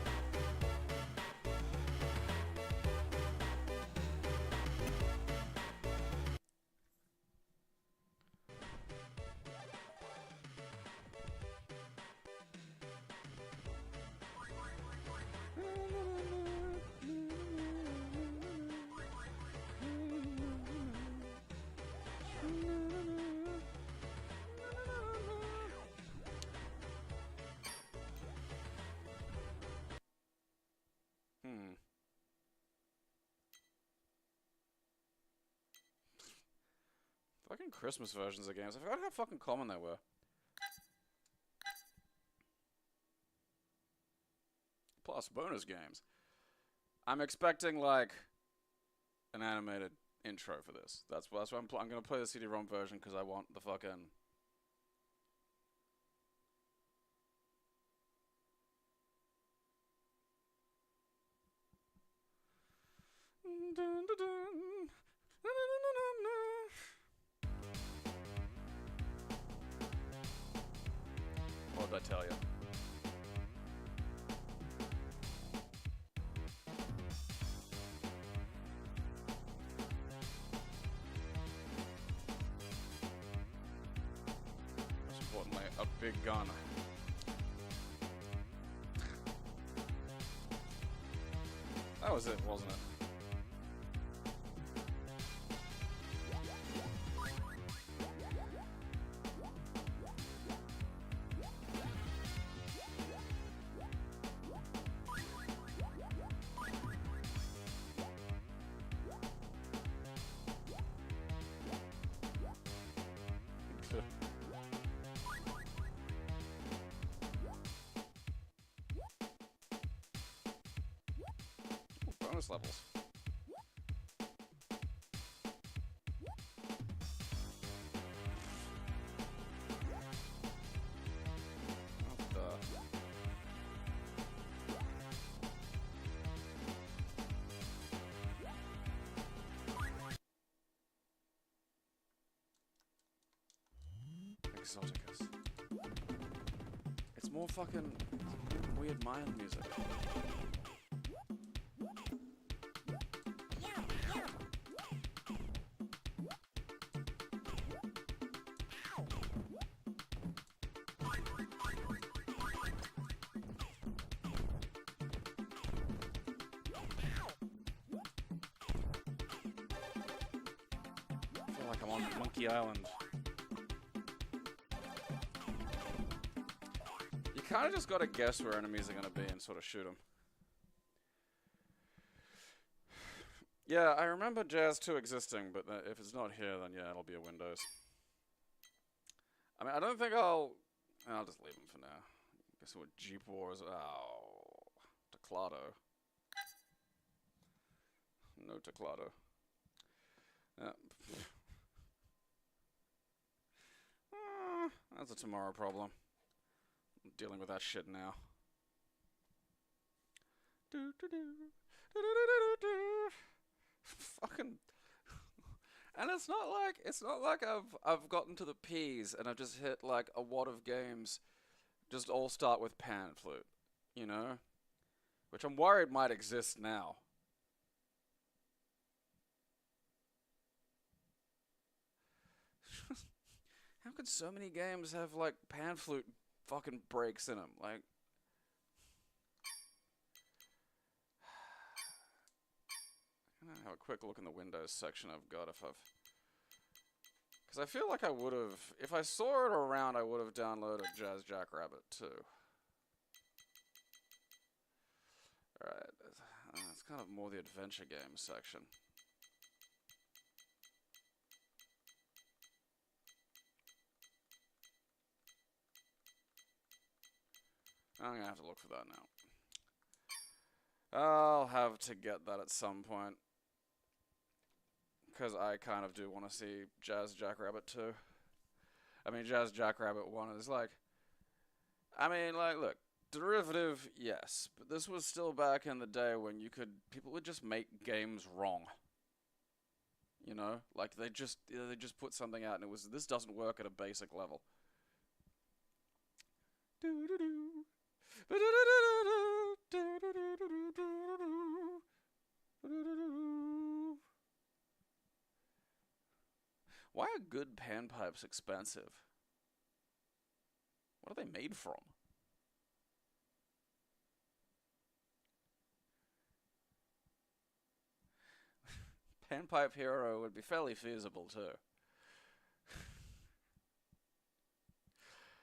Fucking Christmas versions of games. I forgot how fucking common they were. plus bonus games. I'm expecting like an animated intro for this. That's why I'm gonna play the CD-ROM version because I want the fucking. What did I tell you? Most importantly, a big gun. That was it, wasn't it? Bonus levels. Exoticus. It's more fucking weird mind music. I feel like I'm on Monkey Island. You kind of just gotta guess where enemies are gonna be and sort of shoot them. Yeah, I remember Jazz 2 existing, but if it's not here, then yeah, it'll be a Windows. I mean, I don't think I'll just leave them for now. Guess what? Jeep Wars. Oh, Teclado. No Teclado. That's a tomorrow problem. I'm dealing with that shit now. Fucking. And it's not like I've gotten to the P's and I've just hit like a wad of games just all start with pan flute, you know? Which I'm worried might exist now. How could so many games have like pan flute fucking breaks in them? Like, I'm gonna have a quick look in the Windows section I've got because I feel like I would have, if I saw it around, I would have downloaded Jackrabbit too. Alright, it's kind of more the adventure game section. I'm gonna have to look for that now. I'll have to get that at some point. Because I kind of do want to see Jazz Jackrabbit 2. I mean, Jazz Jackrabbit 1 is like... I mean, like, look. Derivative, yes. But this was still back in the day when people would just make games wrong. You know? Like, they just put something out and it was, this doesn't work at a basic level. Why are good panpipes expensive? What are they made from? Panpipe Hero would be fairly feasible too.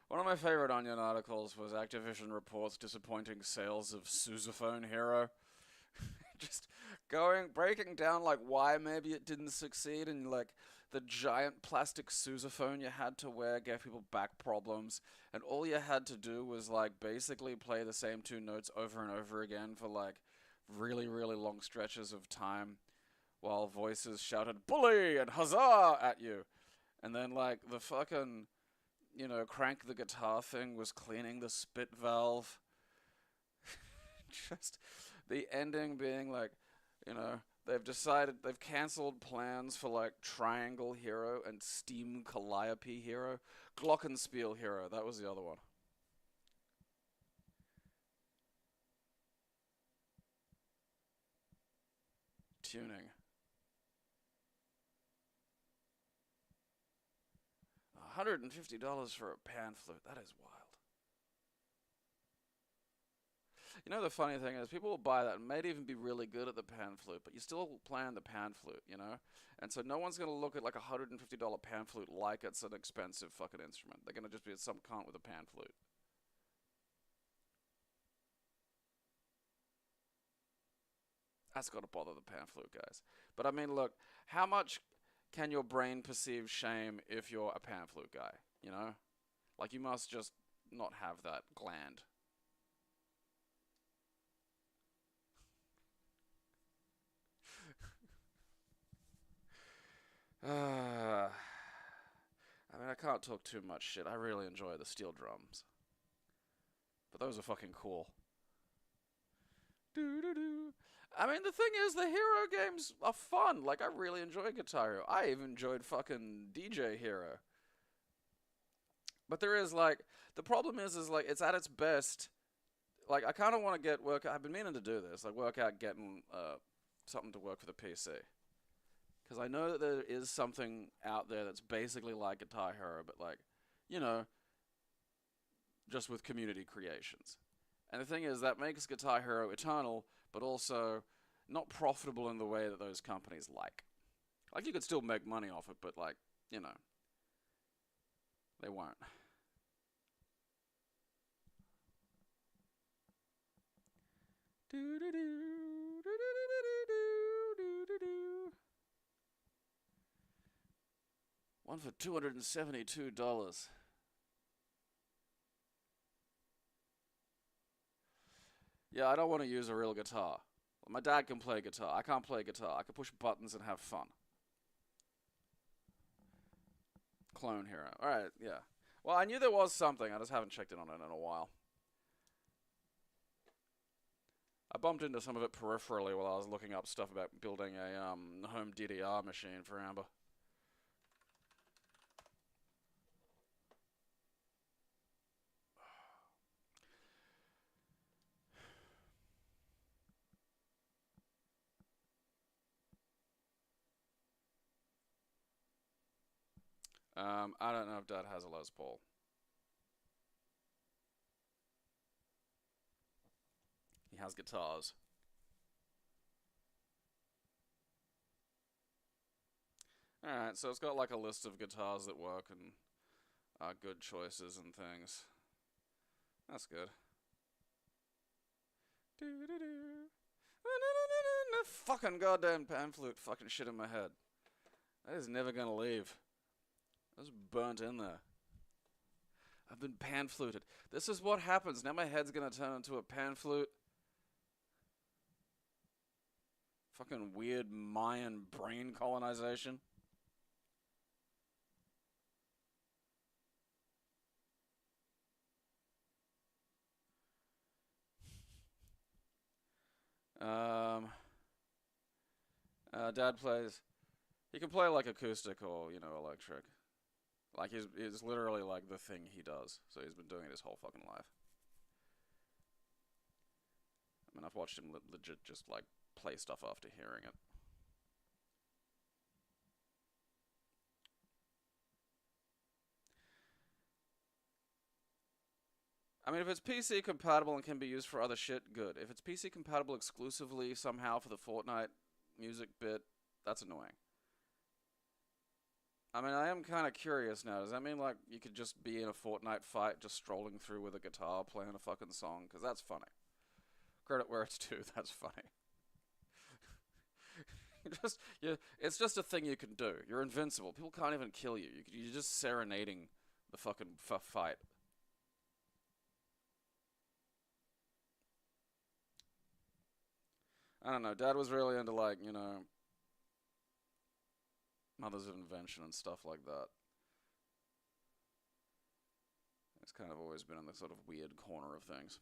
One of my favorite Onion articles was Activision reports disappointing sales of Sousaphone Hero. Just breaking down like why maybe it didn't succeed, and like the giant plastic sousaphone you had to wear gave people back problems, and all you had to do was like basically play the same 2 notes over and over again for like really, really long stretches of time while voices shouted bully and huzzah at you. And then like the fucking, you know, crank the guitar thing was cleaning the spit valve. Just the ending being like, you know, they've cancelled plans for like Triangle Hero and Steam Calliope Hero. Glockenspiel Hero, that was the other one. Tuning. $150 for a pan flute, that is wild. You know, the funny thing is, people will buy that and may even be really good at the pan flute, but you still plan the pan flute, you know? And so no one's going to look at like a $150 pan flute like it's an expensive fucking instrument. They're going to just be some cunt with a pan flute. That's got to bother the pan flute guys. But I mean, look, how much can your brain perceive shame if you're a pan flute guy, you know? Like, you must just not have that gland. I mean, I can't talk too much shit. I really enjoy the steel drums. But those are fucking cool. Doo-doo-doo. I mean, the thing is, the Hero games are fun. Like, I really enjoy Guitar Hero. I even enjoyed fucking DJ Hero. But there is, like, the problem is like, it's at its best. Like, I kind of want to I've been meaning to do this, like, work out getting something to work for the PC. Because I know that there is something out there that's basically like Guitar Hero, but like, you know, just with community creations. And the thing is, that makes Guitar Hero eternal, but also not profitable in the way that those companies like. Like, you could still make money off it, but like, you know, they won't. One for $272. Yeah, I don't want to use a real guitar. My dad can play guitar. I can't play guitar. I can push buttons and have fun. Clone Hero. Alright, yeah. Well, I knew there was something. I just haven't checked in on it in a while. I bumped into some of it peripherally while I was looking up stuff about building a home DDR machine for Amber. I don't know if Dad has a Les Paul. He has guitars. Alright, so it's got like a list of guitars that work and are good choices and things. That's good. Fucking goddamn pan flute fucking shit in my head. That is never gonna leave. That's burnt in there. I've been pan fluted. This is what happens. Now my head's gonna turn into a pan flute. Fucking weird Mayan brain colonization. Dad plays. He can play like acoustic or, you know, electric. Like, it's literally like the thing he does. So he's been doing it his whole fucking life. I mean, I've watched him legit just, like, play stuff after hearing it. I mean, if it's PC compatible and can be used for other shit, good. If it's PC compatible exclusively somehow for the Fortnite music bit, that's annoying. I mean, I am kind of curious now. Does that mean, like, you could just be in a Fortnite fight just strolling through with a guitar playing a fucking song? Because that's funny. Credit where it's due, that's funny. It's just a thing you can do. You're invincible. People can't even kill you. You're just serenading the fucking fight. I don't know. Dad was really into, like, you know, mothers of invention and stuff like that. It's kind of always been in the sort of weird corner of things.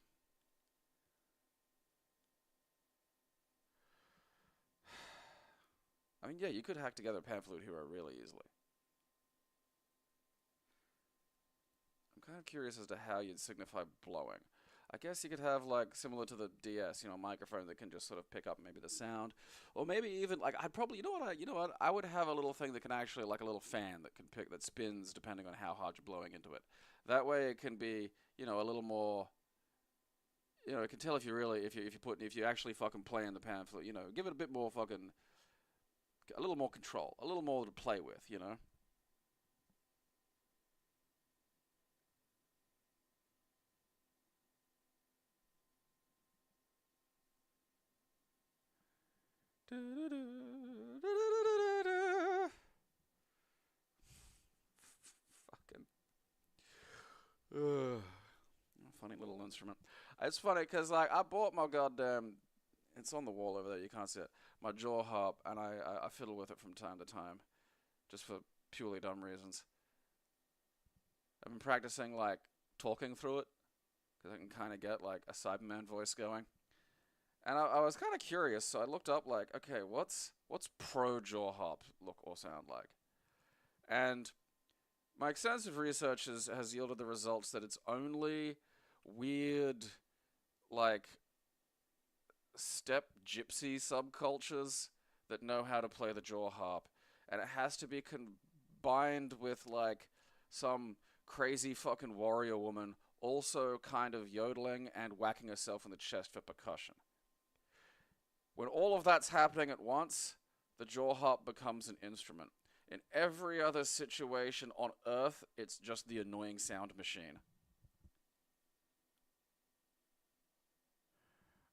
I mean, yeah, you could hack together a pan-flute hero really easily. I'm kind of curious as to how you'd signify blowing. I guess you could have, like, similar to the DS, you know, a microphone that can just sort of pick up maybe the sound. Or maybe even, like, I'd probably, you know what, I would have a little thing that can actually, like a little fan that can that spins depending on how hard you're blowing into it. That way it can be, you know, a little more, you know, it can tell if you really, if you actually fucking play in the pan flute, you know, give it a bit more fucking, a little more control, a little more to play with, you know. Fucking. Funny little instrument. It's funny because, like, I bought my goddamn. It's on the wall over there. You can't see it. My jaw harp, and I fiddle with it from time to time, just for purely dumb reasons. I've been practicing, like, talking through it, because I can kind of get, like, a Cyberman voice going. And I was kind of curious, so I looked up, like, okay, what's pro jaw harp look or sound like? And my extensive research has yielded the results that it's only weird, like, steppe gypsy subcultures that know how to play the jaw harp. And it has to be combined with, like, some crazy fucking warrior woman also kind of yodeling and whacking herself in the chest for percussion. When all of that's happening at once, the jaw harp becomes an instrument. In every other situation on Earth, it's just the annoying sound machine.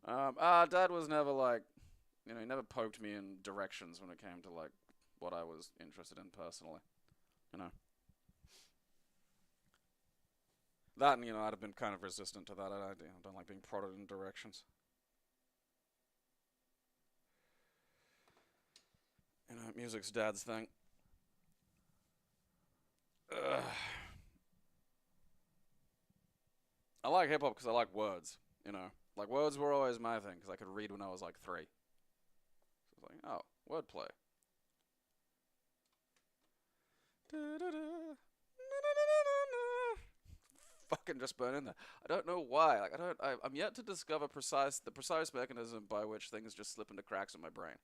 Dad was never, like, you know, he never poked me in directions when it came to, like, what I was interested in personally, you know. That, and, you know, I'd have been kind of resistant to that. I don't like being prodded in directions. You know, music's Dad's thing. Ugh. I like hip-hop because I like words, you know. Like, words were always my thing, because I could read when I was, like, 3. So it's like, oh, wordplay. Fucking just burn in there. I don't know why. Like, I'm yet to discover the precise mechanism by which things just slip into cracks in my brain.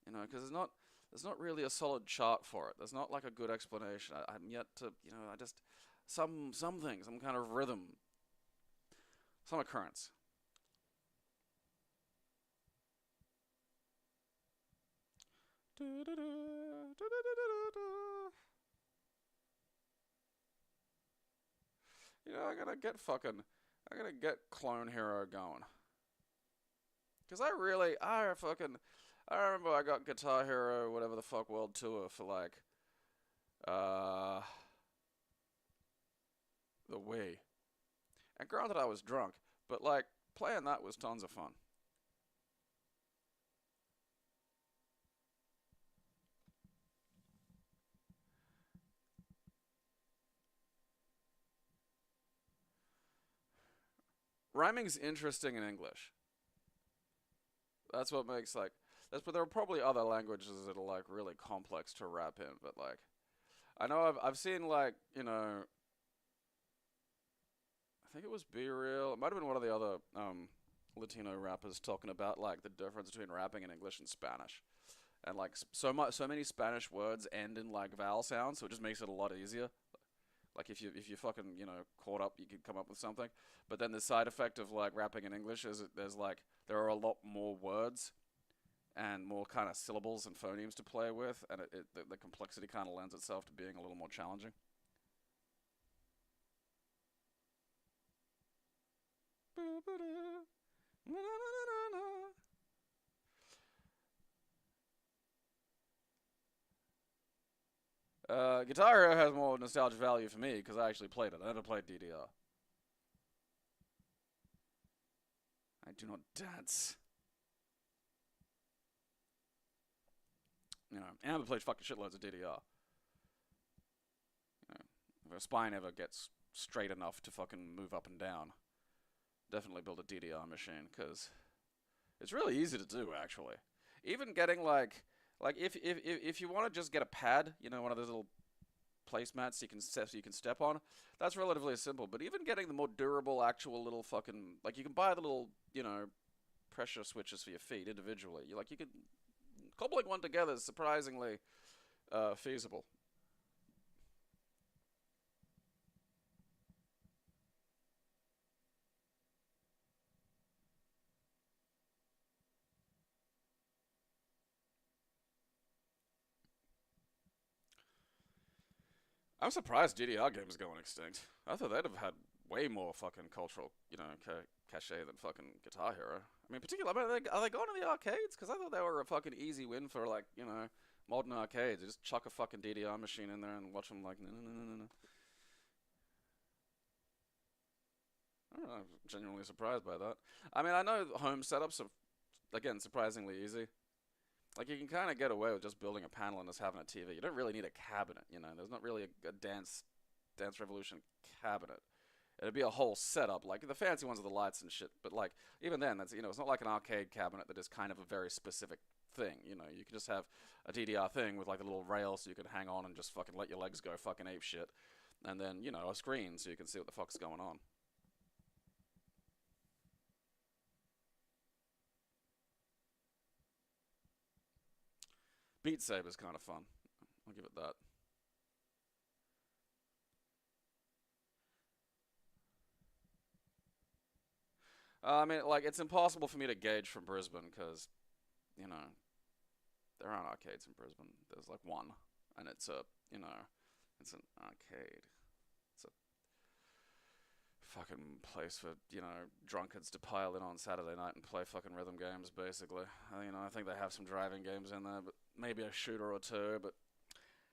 You know, because there's not really a solid chart for it. There's not, like, a good explanation. I'm yet to, you know, I just, some thing, some kind of rhythm, some occurrence. You know, I gotta get Clone Hero going. Because I remember I got Guitar Hero, whatever the fuck, World Tour for, like, the Wii. And granted, I was drunk, but, like, playing that was tons of fun. Rhyming's interesting in English. That's what makes, like, but there are probably other languages that are, like, really complex to rap in, but, like, I know I've seen, like, you know, I think it was Be Real, it might have been one of the other Latino rappers talking about, like, the difference between rapping in English and Spanish. And, like, so many Spanish words end in, like, vowel sounds, so it just makes it a lot easier. Like, if you fucking, you know, caught up, you could come up with something. But then the side effect of, like, rapping in English is there are a lot more words and more kind of syllables and phonemes to play with, and the complexity kind of lends itself to being a little more challenging. Guitar Hero has more nostalgic value for me because I actually played it. I never played DDR. I do not dance. You know, and I played fucking shitloads of DDR. You know, if a spine ever gets straight enough to fucking move up and down, definitely build a DDR machine because it's really easy to do actually. Even getting like if you want to just get a pad, you know, one of those little placemats you can step on, that's relatively simple. But even getting the more durable actual little fucking, like, you can buy the little, you know, pressure switches for your feet individually. You could cobbling one together is surprisingly feasible. I'm surprised DDR games going extinct. I thought they'd have had way more fucking cultural, you know, cachet than fucking Guitar Hero. I mean, particularly, I mean, are they going to the arcades? Because I thought they were a fucking easy win for, like, you know, modern arcades. You just chuck a fucking DDR machine in there and watch them like, no. I don't know, I'm genuinely surprised by that. I mean, I know home setups are, again, surprisingly easy. Like, you can kind of get away with just building a panel and just having a TV. You don't really need a cabinet, you know. There's not really a Dance Revolution cabinet. It'd be a whole setup. Like, the fancy ones are the lights and shit. But, like, even then, that's, you know, it's not like an arcade cabinet that is kind of a very specific thing, you know. You can just have a DDR thing with, like, a little rail so you can hang on and just fucking let your legs go fucking ape shit. And then, you know, a screen so you can see what the fuck's going on. Beat Saber's kind of fun. I'll give it that. I mean, like, it's impossible for me to gauge from Brisbane because, you know, there aren't arcades in Brisbane. There's, like, one. And it's a, you know, it's an arcade. It's a fucking place for, you know, drunkards to pile in on Saturday night and play fucking rhythm games, basically. You know, I think they have some driving games in there, but maybe a shooter or two, but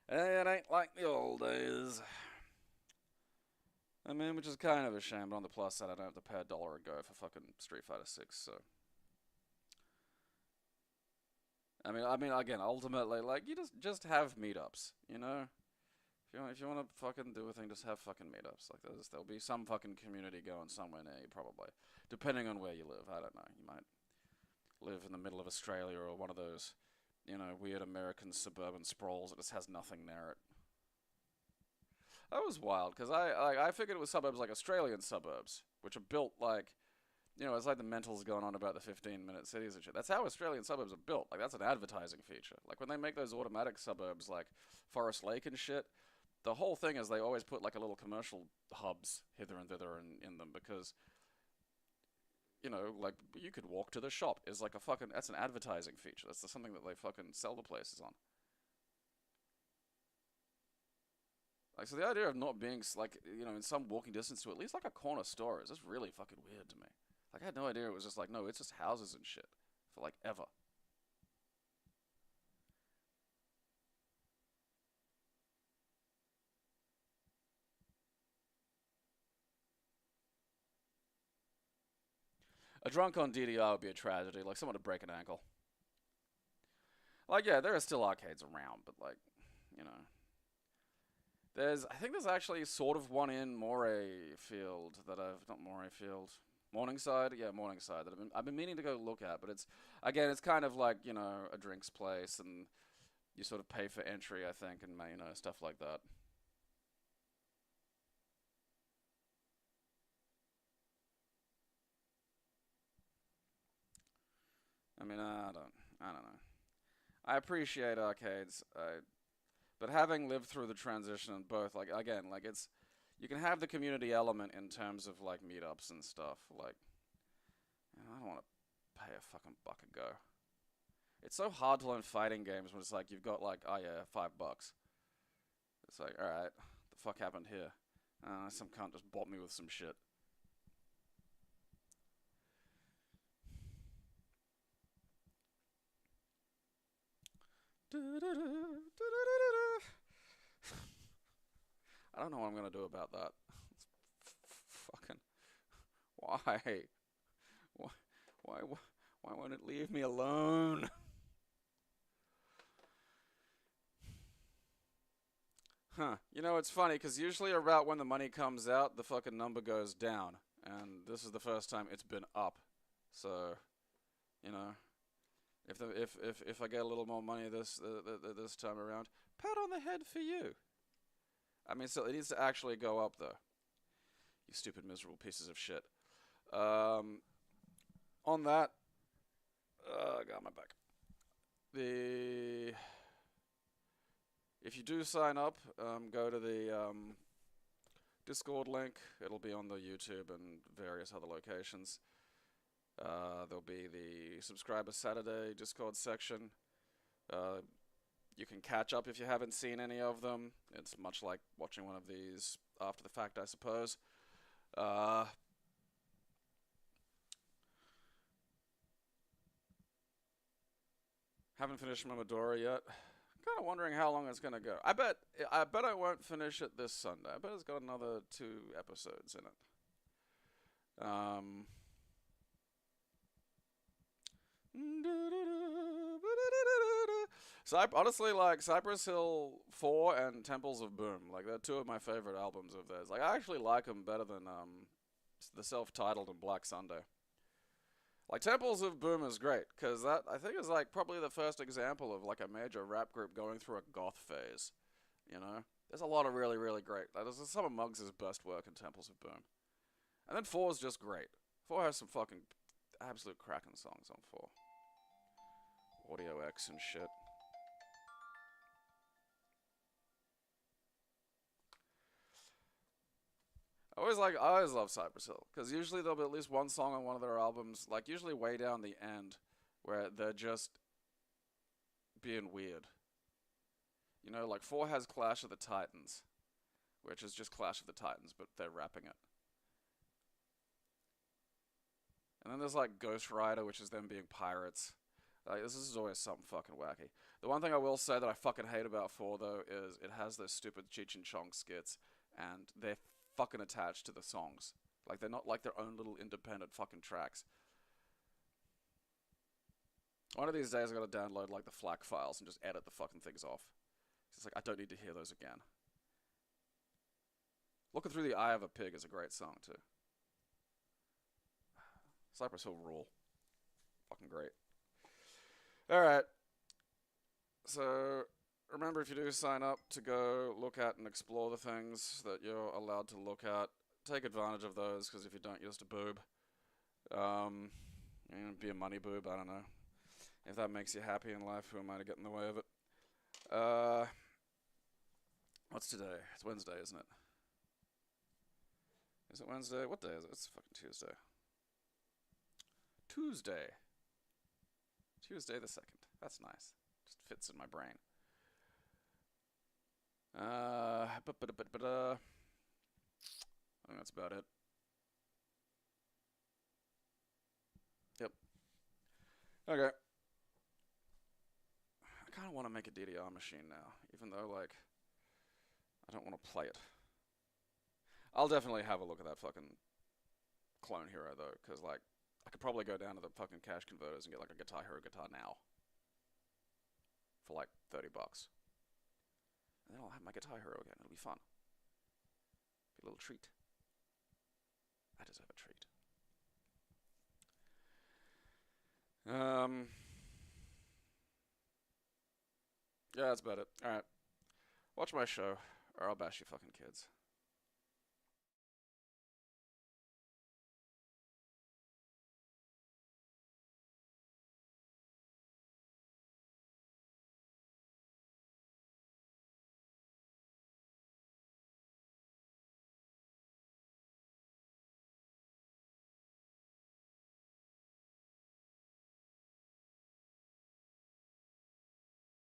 it ain't like the old days. I mean, which is kind of a shame, but on the plus side, I don't have to pay $1 a go for fucking Street Fighter 6, so. I mean, again, ultimately, like, you just have meetups, you know? If you want to fucking do a thing, just have fucking meetups. Like, there'll be some fucking community going somewhere near you, probably. Depending on where you live, I don't know. You might live in the middle of Australia or one of those, you know, weird American suburban sprawls that just has nothing near it. That was wild, because I figured it was suburbs like Australian suburbs, which are built like, you know, it's like the mentals going on about the 15-minute cities and shit. That's how Australian suburbs are built. Like, that's an advertising feature. Like, when they make those automatic suburbs like Forest Lake and shit, the whole thing is they always put like a little commercial hubs hither and thither in them because, you know, like, you could walk to the shop is like a fucking, that's an advertising feature. That's something that they fucking sell the places on. Like, so the idea of not being, like, you know, in some walking distance to at least, like, a corner store is just really fucking weird to me. Like, I had no idea it was just like, no, it's just houses and shit. For, like, ever. A drunk on DDR would be a tragedy. Like, someone to break an ankle. Like, yeah, there are still arcades around, but, like, you know. I think there's actually sort of one in Morayfield that not Morayfield, Morningside, yeah, Morningside that I've been meaning to go look at, but it's kind of like, you know, a drinks place, and you sort of pay for entry, I think, and, you know, stuff like that. I mean, I don't know. I appreciate arcades, but having lived through the transition in both, like, again, like, you can have the community element in terms of, like, meetups and stuff, like, you know, I don't want to pay a fucking $1 a go. It's so hard to learn fighting games when it's like, you've got, like, oh yeah, $5. It's like, alright, the fuck happened here? Some cunt just bought me with some shit. I don't know what I'm gonna do about that. Fucking why? Why won't it leave me alone? Huh. You know, it's funny, because usually about when the money comes out, the fucking number goes down. And this is the first time it's been up. So, you know, if I get a little more money this time around, pat on the head for you. I mean, so it needs to actually go up, though. You stupid, miserable pieces of shit. On that, I got my back. If you do sign up, go to the Discord link. It'll be on the YouTube and various other locations. There'll be the Subscriber Saturday Discord section. You can catch up if you haven't seen any of them. It's much like watching one of these after the fact, I suppose. Haven't finished Momodora yet. Kind of wondering how long it's gonna go. I bet I won't finish it this Sunday. I bet it's got another 2 episodes in it. Honestly, like, Cypress Hill 4 and Temples of Boom, like, they're 2 of my favorite albums of theirs. Like, I actually like them better than the self-titled and Black Sunday. Like, Temples of Boom is great, because that, I think, is, like, probably the first example of, like, a major rap group going through a goth phase, you know? There's a lot of really, really great. Like, there's some of Muggs' best work in Temples of Boom. And then 4 is just great. 4 has some fucking absolute cracking songs on 4. Audio X and shit. I always love Cypress Hill, because usually there'll be at least one song on one of their albums, like usually way down the end, where they're just being weird. You know, like 4 has Clash of the Titans, which is just Clash of the Titans, but they're rapping it. And then there's like Ghost Rider, which is them being pirates. Like, this is always something fucking wacky. The one thing I will say that I fucking hate about 4, though, is it has those stupid Cheech and Chong skits, and they're fucking attached to the songs. Like, they're not like their own little independent fucking tracks. One of these days I gotta download, like, the FLAC files and just edit the fucking things off. It's like, I don't need to hear those again. Looking Through the Eye of a Pig is a great song, too. Cypress Hill rule. Fucking great. Alright. So, remember, if you do sign up to go look at and explore the things that you're allowed to look at, take advantage of those, because if you don't, you're just a boob. Be a money boob, I don't know. If that makes you happy in life, who am I to get in the way of it? What's today? It's Wednesday, isn't it? Is it Wednesday? What day is it? It's fucking Tuesday. Tuesday the 2nd. That's nice. Just fits in my brain. I think that's about it. Yep. Okay. I kind of want to make a DDR machine now, even though, like, I don't want to play it. I'll definitely have a look at that fucking Clone Hero, though, because, like, I could probably go down to the fucking cash converters and get, like, a Guitar Hero guitar now. For, like, $30. And then I'll have my Guitar Hero again. It'll be fun. Be a little treat. I deserve a treat. Yeah, that's about it. Alright. Watch my show, or I'll bash you fucking kids.